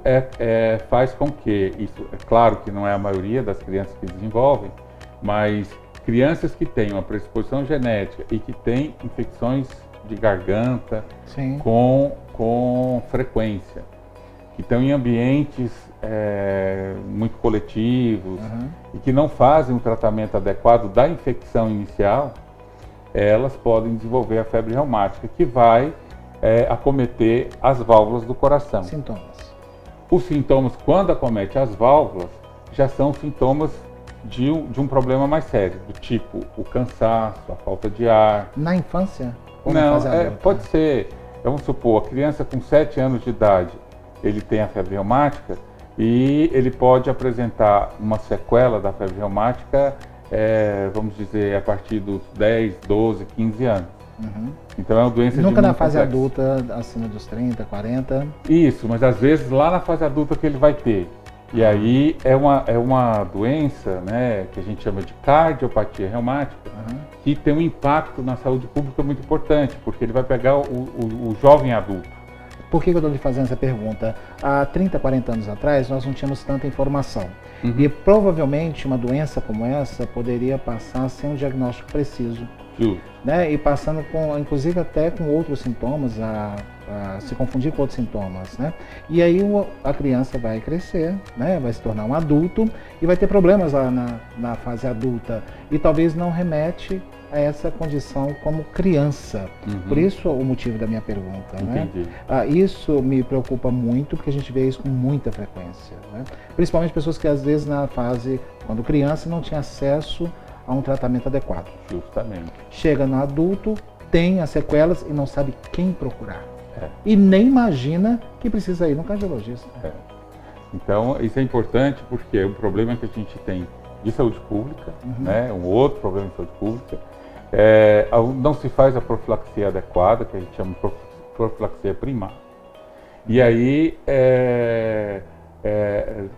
faz com que, isso é claro que não é a maioria das crianças que desenvolvem, mas crianças que têm uma predisposição genética e que têm infecções de garganta com frequência, que estão em ambientes muito coletivos e que não fazem um tratamento adequado da infecção inicial, elas podem desenvolver a febre reumática, que vai acometer as válvulas do coração. Sintomas. Os sintomas, quando acomete as válvulas, já são sintomas de um problema mais sério, do tipo o cansaço, a falta de ar. Na infância? Ou não, na fase adulta? Pode ser, vamos supor, a criança com 7 anos de idade, ele tem a febre reumática e ele pode apresentar uma sequela da febre reumática, vamos dizer, a partir dos 10, 12, 15 anos. Então é uma doença nunca na fase complexa. Adulta, acima dos 30, 40? Isso, mas às vezes lá na fase adulta que ele vai ter. E aí é uma doença, né, que a gente chama de cardiopatia reumática, que tem um impacto na saúde pública muito importante, porque ele vai pegar o jovem adulto. Por que eu estou lhe fazendo essa pergunta? Há 30, 40 anos atrás, nós não tínhamos tanta informação. E provavelmente uma doença como essa poderia passar sem um diagnóstico preciso. Né? E passando inclusive até com outros sintomas, se confundir com outros sintomas, né? E aí a criança vai crescer, né? Vai se tornar um adulto e vai ter problemas lá na fase adulta e talvez não remete a essa condição como criança. Por isso o motivo da minha pergunta, né? Isso me preocupa muito porque a gente vê isso com muita frequência, né? Principalmente pessoas que às vezes na fase, quando criança, não tinha acesso a um tratamento adequado. Justamente. Chega no adulto, tem as sequelas e não sabe quem procurar. E nem imagina que precisa ir no cardiologista. Então, isso é importante porque é um problema que a gente tem de saúde pública, né? Um outro problema de saúde pública. Não se faz a profilaxia adequada, que a gente chama de profilaxia primária. E aí,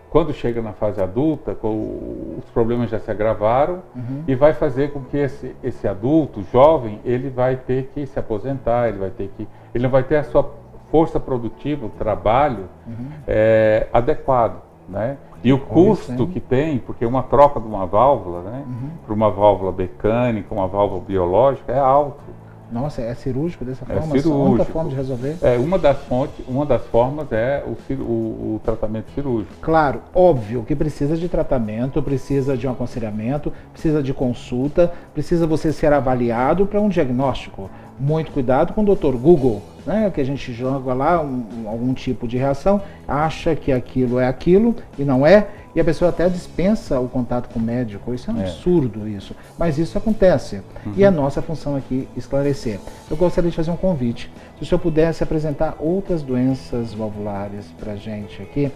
quando chega na fase adulta, os problemas já se agravaram e vai fazer com que esse adulto jovem, ele vai ter que se aposentar, ele não vai ter a sua força produtiva, o trabalho adequado, né? E o custo que tem, porque uma troca de uma válvula, né, para uma válvula mecânica, uma válvula biológica, é alto. Nossa, é cirúrgico dessa forma? É cirúrgico. A única forma de resolver? Uma das formas é o tratamento cirúrgico. Claro, óbvio que precisa de tratamento, precisa de um aconselhamento, precisa de consulta, precisa você ser avaliado para um diagnóstico. Muito cuidado com o Dr. Google, né? Que a gente joga lá algum tipo de reação, acha que aquilo é aquilo e não é, e a pessoa até dispensa o contato com o médico. Isso é um absurdo isso, mas isso acontece. E a nossa função aqui é esclarecer. Eu gostaria de fazer um convite. Se o senhor pudesse apresentar outras doenças valvulares para a gente aqui.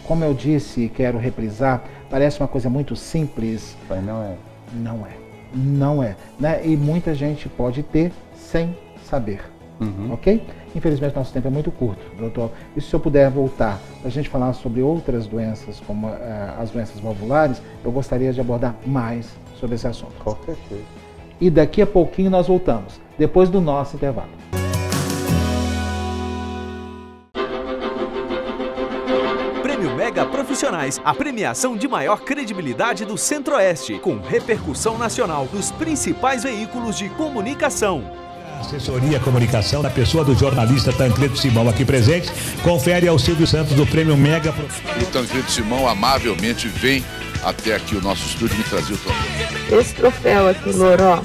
Como eu disse e quero reprisar, parece uma coisa muito simples. Mas não é. Não é. Não é, né? E muita gente pode ter sem saber, ok? Infelizmente nosso tempo é muito curto, doutor. E se o senhor puder voltar para a gente falar sobre outras doenças, como as doenças valvulares, eu gostaria de abordar mais sobre esse assunto. Com certeza. E daqui a pouquinho nós voltamos, depois do nosso intervalo. Mega Profissionais, a premiação de maior credibilidade do Centro-Oeste, com repercussão nacional dos principais veículos de comunicação. Assessoria Comunicação, na pessoa do jornalista Tancredo Simão aqui presente, confere ao Silvio Santos do Prêmio Mega Profissionais. O Tancredo Simão amavelmente vem até aqui o nosso estúdio me trazer o troféu. Esse troféu aqui, Loró.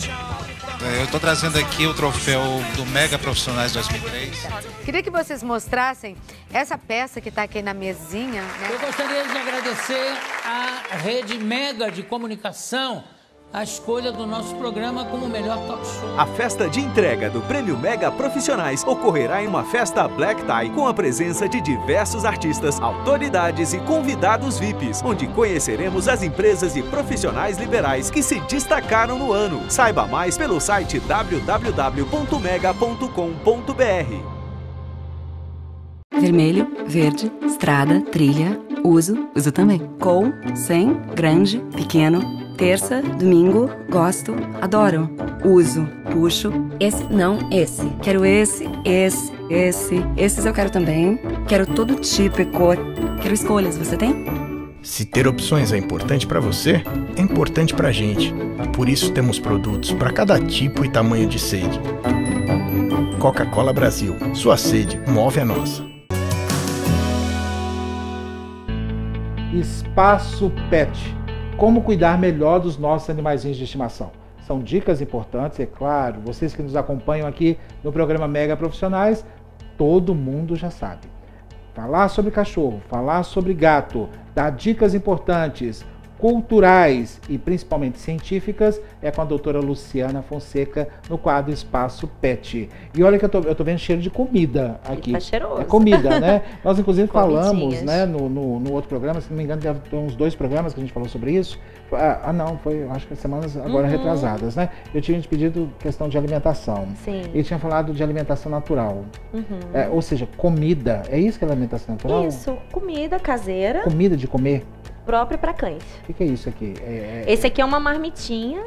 Eu estou trazendo aqui o troféu do Mega Profissionais 2003. Queria que vocês mostrassem essa peça que está aqui na mesinha, né? Eu gostaria de agradecer à Rede Mega de Comunicação a escolha do nosso programa como o melhor talk show. A festa de entrega do Prêmio Mega Profissionais ocorrerá em uma festa Black Tie com a presença de diversos artistas, autoridades e convidados VIPs, onde conheceremos as empresas e profissionais liberais que se destacaram no ano. Saiba mais pelo site www.mega.com.br. Vermelho, verde, estrada, trilha, uso também. Com, sem, grande, pequeno. Terça, domingo, gosto, adoro. Uso, puxo, esse, não, esse. Quero esse. Esses eu quero também. Quero todo tipo e cor. Quero escolhas, você tem? Se ter opções é importante para você, é importante pra gente. Por isso temos produtos para cada tipo e tamanho de sede. Coca-Cola Brasil, sua sede move a nossa. Espaço Pet. Como cuidar melhor dos nossos animaizinhos de estimação. São dicas importantes, é claro, vocês que nos acompanham aqui no programa Mega Profissionais, todo mundo já sabe. Falar sobre cachorro, falar sobre gato, dar dicas importantes, culturais e principalmente científicas é com a doutora Luciana Fonseca no quadro Espaço Pet. E olha que eu tô vendo cheiro de comida aqui. Tá cheiroso. É comida, né? Nós inclusive falamos, né, no outro programa, se não me engano, deve ter uns 2 programas que a gente falou sobre isso. Não, foi, acho que semanas agora retrasadas, né? Eu tinha pedido questão de alimentação. Sim. E tinha falado de alimentação natural. Ou seja, comida. É isso que é alimentação natural? Isso, comida caseira. Comida de comer. Própria para cães. O que é isso aqui? Esse aqui é uma marmitinha.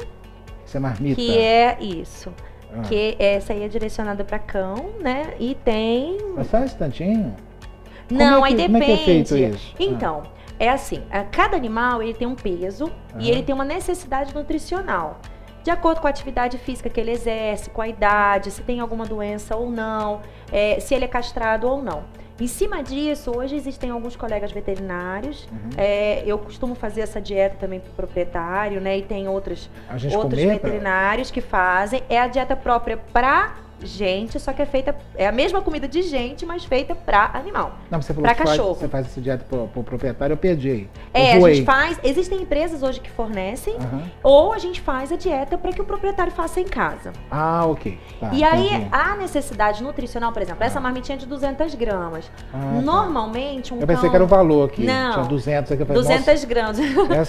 Isso é marmita? Que é isso. Que essa aí é direcionada para cão, né? E tem... Mas só um instantinho? Não, aí depende. Como é que é feito isso? Então, é assim, cada animal ele tem um peso e ele tem uma necessidade nutricional. de acordo com a atividade física que ele exerce, com a idade, se tem alguma doença ou não, se ele é castrado ou não. Em cima disso, hoje existem alguns colegas veterinários, eu costumo fazer essa dieta também para o proprietário, né? E tem outros veterinários que fazem. É a dieta própria para gente, só que é a mesma comida de gente, mas feita para animal. Não, você falou para cachorro. Você faz essa dieta pro proprietário, eu perdi aí. A gente faz, existem empresas hoje que fornecem, ou a gente faz a dieta para que o proprietário faça em casa. Ah, ok. Tá, e aí, a necessidade nutricional, por exemplo, essa marmitinha de 200 gramas. Normalmente, eu pensei que era o valor aqui. Não, tinha 200 aqui. 200 gramas.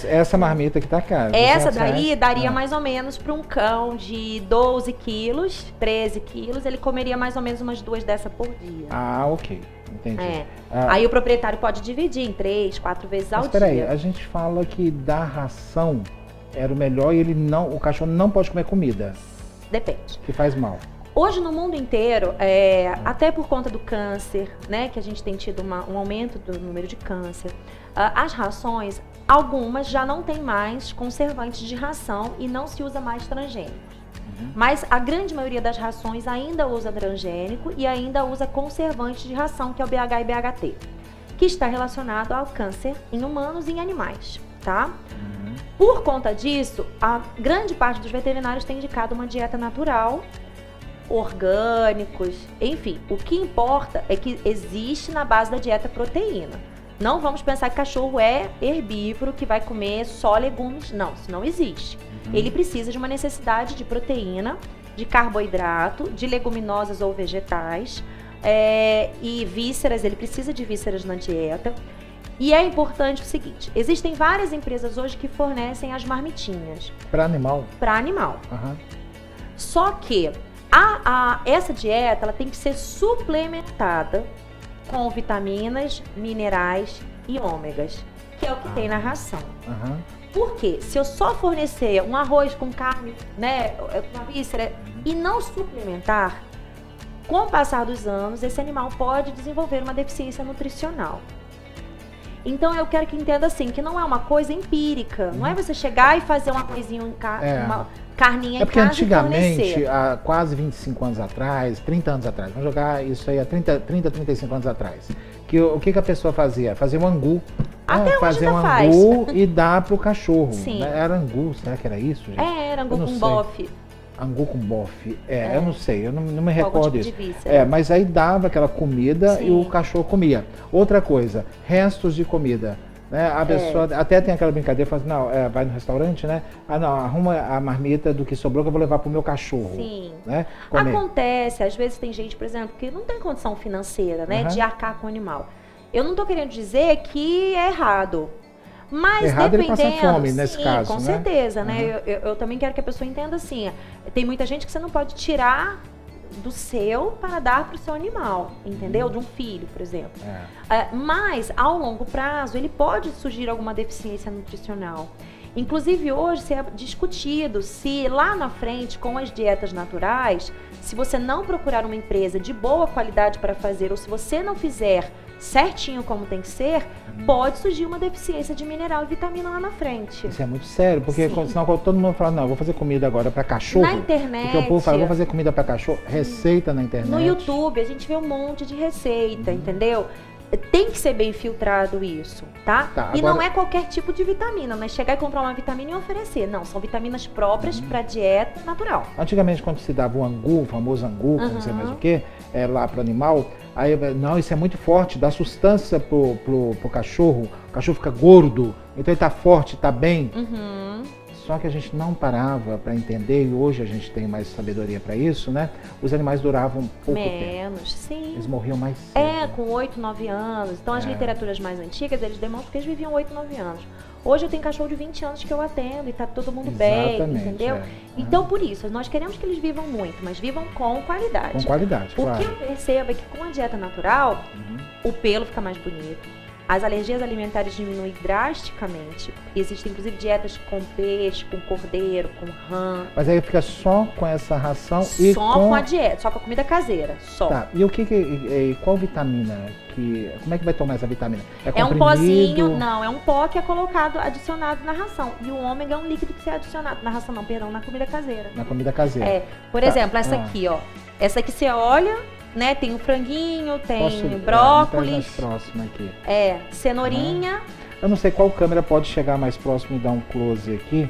Essa marmita que tá cara. Essa daí daria mais ou menos para um cão de 12 quilos, 13 quilos, ele comeria mais ou menos umas 2 dessas por dia. Ah, ok. Entendi. Aí o proprietário pode dividir em 3, 4 vezes ao dia. Mas peraí, a gente fala que dar ração era o melhor e o cachorro não pode comer comida. Depende. Que faz mal. Hoje no mundo inteiro, até por conta do câncer, né, que a gente tem tido um aumento do número de câncer, as rações, algumas já não tem mais conservantes de ração e não se usa mais transgênicos. Mas a grande maioria das rações ainda usa transgênico e ainda usa conservante de ração, que é o BH e BHT, que está relacionado ao câncer em humanos e em animais, tá? Por conta disso, a grande parte dos veterinários tem indicado uma dieta natural, orgânicos, enfim. O que importa é que existe na base da dieta proteína. Não vamos pensar que cachorro é herbívoro, que vai comer só legumes. Não, isso não existe. Ele precisa de uma necessidade de proteína, de carboidrato, de leguminosas ou vegetais, e vísceras, ele precisa de vísceras na dieta. E é importante o seguinte, existem várias empresas hoje que fornecem as marmitinhas. Para animal? Para animal. Só que essa dieta ela tem que ser suplementada com vitaminas, minerais e ômegas, que é o que tem na ração. Por quê? Se eu só fornecer um arroz com carne, né, uma víscera, e não suplementar, com o passar dos anos, esse animal pode desenvolver uma deficiência nutricional. Então eu quero que entenda assim, que não é uma coisa empírica, não é você chegar e fazer um arrozinho, uma carninha em casa e fornecer. É porque antigamente, há quase 25 anos atrás, 30 anos atrás, vamos jogar isso aí há 35 anos atrás, o que a pessoa fazia? Fazia um angu. Fazer um angu e dar pro cachorro. Sim. Era angu, será que era isso, gente? Era angu com bofe. Angu com bofe. Eu não sei, eu não me recordo disso. Víscera. Mas aí dava aquela comida e o cachorro comia. Outra coisa, restos de comida. Né? A pessoa até tem aquela brincadeira, fala assim, não, vai no restaurante, né? Não, arruma a marmita do que sobrou que eu vou levar pro meu cachorro. Sim. Né? Acontece, às vezes tem gente, por exemplo, que não tem condição financeira, né, de arcar com o animal. Eu não estou querendo dizer que é errado, mas errado dependendo, ele passa fome nesse caso, com certeza, né? Eu também quero que a pessoa entenda assim, tem muita gente que você não pode tirar do seu para dar para o seu animal, entendeu? De um filho, por exemplo. Mas, ao longo prazo, ele pode surgir alguma deficiência nutricional. Inclusive, hoje, se é discutido se lá na frente, com as dietas naturais, se você não procurar uma empresa de boa qualidade para fazer, ou se você não fizer certinho como tem que ser, pode surgir uma deficiência de mineral e vitamina lá na frente. Isso é muito sério, porque senão todo mundo fala, não, eu vou fazer comida agora para cachorro. Na internet. Porque o povo fala, vou fazer comida para cachorro, receita na internet. No YouTube, a gente vê um monte de receita, entendeu? Tem que ser bem filtrado isso, tá? E agora... não é qualquer tipo de vitamina, não é chegar e comprar uma vitamina e oferecer. Não, são vitaminas próprias para dieta natural. Antigamente, quando se dava o angu, o famoso angu, não sei mais o que, lá para o animal, aí, não, isso é muito forte, dá sustância pro cachorro, o cachorro fica gordo, então ele tá forte, tá bem. Só que a gente não parava para entender, e hoje a gente tem mais sabedoria para isso, né? Os animais duravam pouco tempo. Menos, sim. Eles morriam mais cedo. Com 8, 9 anos. Então, as literaturas mais antigas, eles demonstram que eles viviam 8, 9 anos. Hoje eu tenho cachorro de 20 anos que eu atendo e tá todo mundo bem, entendeu? Então, por isso, nós queremos que eles vivam muito, mas vivam com qualidade. Com qualidade, claro. O que eu percebo é que com a dieta natural, o pelo fica mais bonito, as alergias alimentares diminuem drasticamente. Existem, inclusive, dietas com peixe, com cordeiro, com rã. Mas aí fica só com essa ração e só com a dieta, só com a comida caseira, só. Tá, e qual vitamina? Como é que vai tomar essa vitamina? É um pozinho, não, é um pó que é colocado, adicionado na ração. E o ômega é um líquido que é adicionado na ração, não, perdão, na comida caseira. Na comida caseira. Por exemplo, essa aqui, ó. Essa aqui você olha, né, tem o franguinho, tem brócolis. Mais próximo aqui. Cenourinha. Eu não sei qual câmera pode chegar mais próximo e dar um close aqui.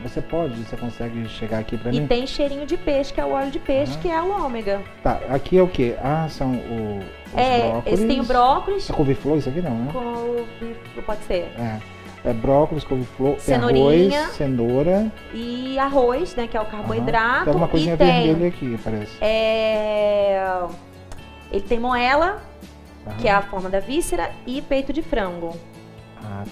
Você consegue chegar aqui pra mim? E tem cheirinho de peixe, que é o óleo de peixe, que é o ômega. Tá, aqui é o quê? São os brócolis. Esse tem o brócolis. É couve-flor isso aqui não, né? Couve-flor, pode ser. É brócolis, couve-flor, cenourinha, arroz, cenoura. E arroz, né, que é o carboidrato. Tem uma coisinha vermelha aqui, parece. Ele tem moela, que é a forma da víscera, e peito de frango.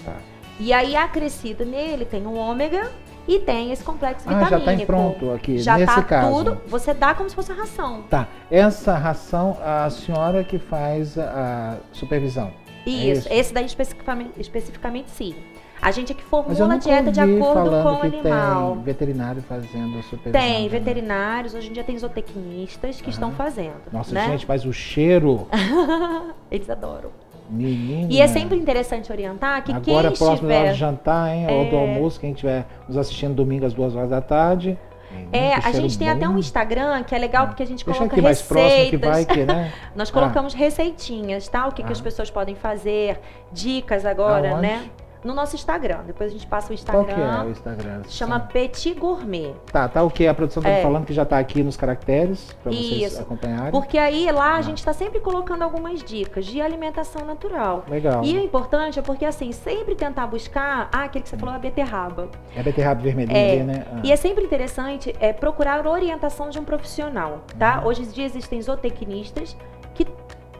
Tá. E aí, acrescido nele, tem o ômega e tem esse complexo vitamínico. Já tá pronto aqui, já nesse tá caso. Tudo, você dá como se fosse a ração. Tá, essa ração, a senhora que faz a supervisão. Isso, esse daí especificamente sim. A gente é que formula a dieta de acordo com o animal. Tem veterinário fazendo a supervisão. Tem veterinários, hoje em dia tem zootecnistas que estão fazendo. Nossa, né? gente, mas o cheiro... Eles adoram. Menina. E é sempre interessante orientar que agora, quem próximo da hora estiver... do jantar, hein? Ou do almoço, quem estiver nos assistindo domingo às 2 horas da tarde... a gente tem até um Instagram que é legal porque a gente coloca aqui receitas. Mais próximo que vai aqui, né? Nós colocamos receitinhas, tá? O que as pessoas podem fazer, dicas agora, né? No nosso Instagram. Depois a gente passa o Instagram. Qual que é o Instagram? Chama Petit Gourmet. Tá o que? A produção tá me falando que já tá aqui nos caracteres para vocês acompanharem. Porque aí lá a gente está sempre colocando algumas dicas de alimentação natural. Legal. E o importante é porque assim, sempre tentar buscar, aquele que você falou, a beterraba. É a beterraba vermelhinha ali, né? E é sempre interessante procurar orientação de um profissional, tá? Hoje em dia existem zootecnistas que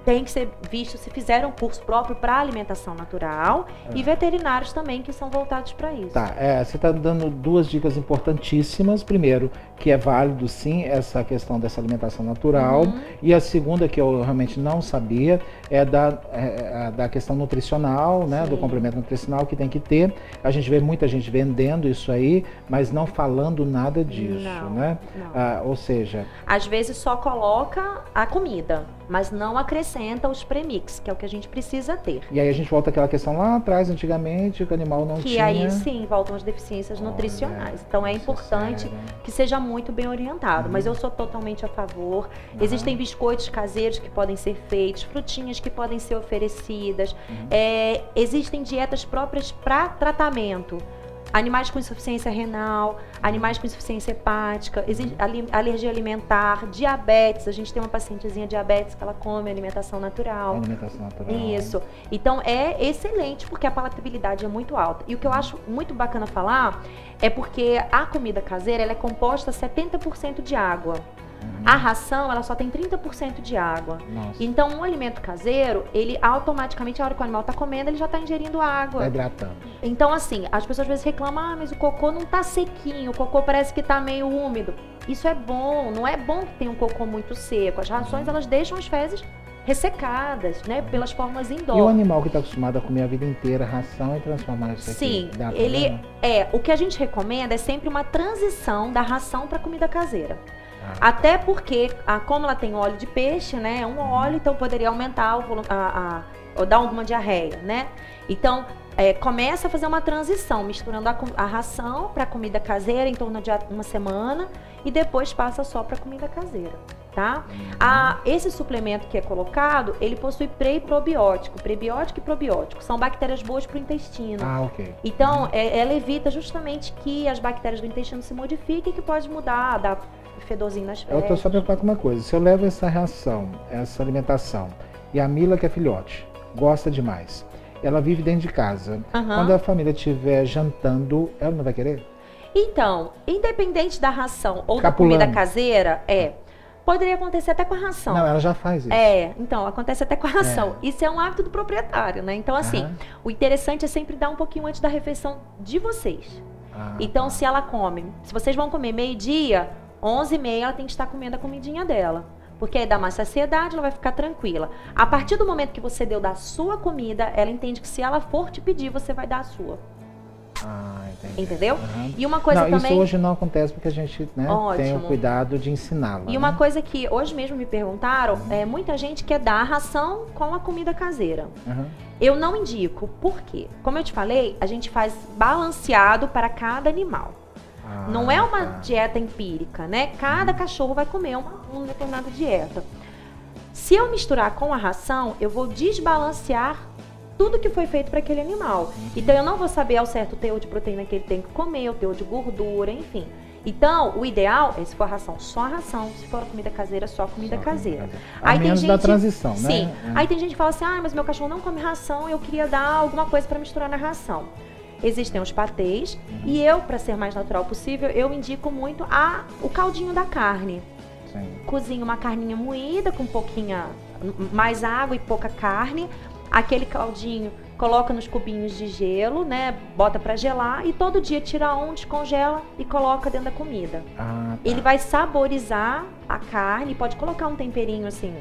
tem que ser visto se fizeram um curso próprio para alimentação natural e veterinários também que são voltados para isso. Tá, você está dando duas dicas importantíssimas. Primeiro, que é válido sim essa questão dessa alimentação natural. E a segunda, que eu realmente não sabia, é da questão nutricional, né? Do complemento nutricional que tem que ter. A gente vê muita gente vendendo isso aí, mas não falando nada disso, né? Não. Ou seja... Às vezes só coloca a comida, mas não acrescenta os premix, que é o que a gente precisa ter. E aí a gente volta àquela questão lá atrás, antigamente, que o animal não tinha... Que aí sim, voltam as deficiências nutricionais. Então é importante que seja muito bem orientado, mas eu sou totalmente a favor. Existem biscoitos caseiros que podem ser feitos, frutinhas que podem ser oferecidas. Existem dietas próprias para tratamento. Animais com insuficiência renal, animais com insuficiência hepática, alergia alimentar, diabetes. A gente tem uma pacientezinha diabetes que ela come alimentação natural. Alimentação natural. Isso. Então é excelente porque a palatabilidade é muito alta. E o que eu acho muito bacana falar é porque a comida caseira ela é composta 70% de água. A ração, ela só tem 30% de água. Nossa. Então, um alimento caseiro, ele automaticamente, a hora que o animal está comendo, ele já está ingerindo água. Tá hidratando. Então, assim, as pessoas às vezes reclamam, mas o cocô não tá sequinho, o cocô parece que tá meio úmido. Isso é bom, não é bom que tenha um cocô muito seco. As rações, elas deixam as fezes ressecadas, né, pelas formas indoor. E o animal que está acostumado a comer a vida inteira ração e transformar isso aqui? Sim, o que a gente recomenda é sempre uma transição da ração para comida caseira. Até porque, como ela tem óleo de peixe, né? É um óleo, então poderia aumentar o volume, ou dar alguma diarreia, né? Então, começa a fazer uma transição, misturando a ração para comida caseira em torno de uma semana e depois passa só para comida caseira, tá? Esse suplemento que é colocado, ele possui pré e probiótico. Prebiótico e probiótico são bactérias boas para o intestino. Ok. Então, ela evita justamente que as bactérias do intestino se modifiquem, que pode mudar, dar fedorzinho nas fezes. Eu tô só preocupado com uma coisa. Se eu levo essa ração, essa alimentação, e a Mila, que é filhote, gosta demais, ela vive dentro de casa. Quando a família estiver jantando, ela não vai querer? Então, independente da ração ou da comida caseira, poderia acontecer até com a ração. Não, ela já faz isso. Então, acontece até com a ração. Isso é um hábito do proprietário, né? Então, assim, o interessante é sempre dar um pouquinho antes da refeição de vocês. Então, se ela come, se vocês vão comer meio-dia, 11h30, ela tem que estar comendo a comidinha dela. Porque aí dá mais saciedade, ela vai ficar tranquila. A partir do momento que você deu da sua comida, ela entende que se ela for te pedir, você vai dar a sua. Entendi. Entendeu? Uhum. E uma coisa também... Isso hoje não acontece porque a gente, né, tem o cuidado de ensiná-la. E uma coisa que hoje mesmo me perguntaram, muita gente quer dar a ração com a comida caseira. Eu não indico. Por quê? Como eu te falei, a gente faz balanceado para cada animal. Não é uma dieta empírica, né? Cada cachorro vai comer uma determinada dieta. Se eu misturar com a ração, eu vou desbalancear tudo que foi feito para aquele animal. Então eu não vou saber ao certo o teor de proteína que ele tem que comer, o teor de gordura, enfim. Então, o ideal é, se for ração, só a ração. Se for comida caseira, só comida caseira. Aí menos tem gente, da transição, né? Sim. Aí tem gente que fala assim, mas meu cachorro não come ração, eu queria dar alguma coisa para misturar na ração. Existem os patês e eu, para ser mais natural possível, eu indico muito o caldinho da carne. Cozinho uma carninha moída com pouquinha mais água e pouca carne. Aquele caldinho coloca nos cubinhos de gelo, né? Bota para gelar e todo dia tira um, descongela e coloca dentro da comida. Ele vai saborizar a carne, pode colocar um temperinho assim,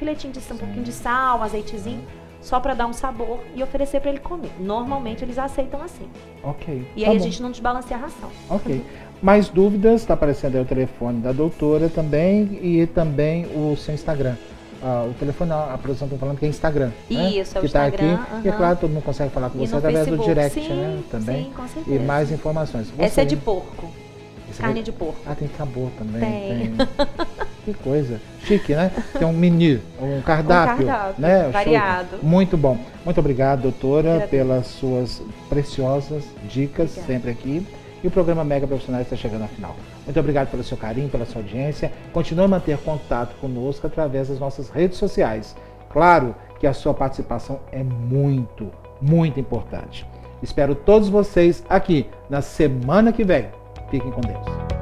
filetinho de um pouquinho de sal, um azeitezinho, só para dar um sabor e oferecer para ele comer. Normalmente eles aceitam assim. Ok. E aí a gente não desbalanceia a ração. Ok. Mais dúvidas? Está aparecendo aí o telefone da doutora também e também o seu Instagram. O telefone, a produção está falando que é Instagram. Isso, né? é o Instagram. Tá aqui. E é claro, todo mundo consegue falar com você através do direct, né? Também. Sim, com certeza. E mais informações. Essa é de porco. Carne de porco. Tem sabor também. Tem. Que coisa. Chique, né? Tem um menu, um cardápio. Né? Variado. Show. Muito bom. Muito obrigado, doutora, pelas suas preciosas dicas, sempre aqui. E o programa Mega Profissionais está chegando ao final. Muito obrigado pelo seu carinho, pela sua audiência. Continue a manter contato conosco através das nossas redes sociais. Claro que a sua participação é muito, muito importante. Espero todos vocês aqui na semana que vem. Fiquem com Deus.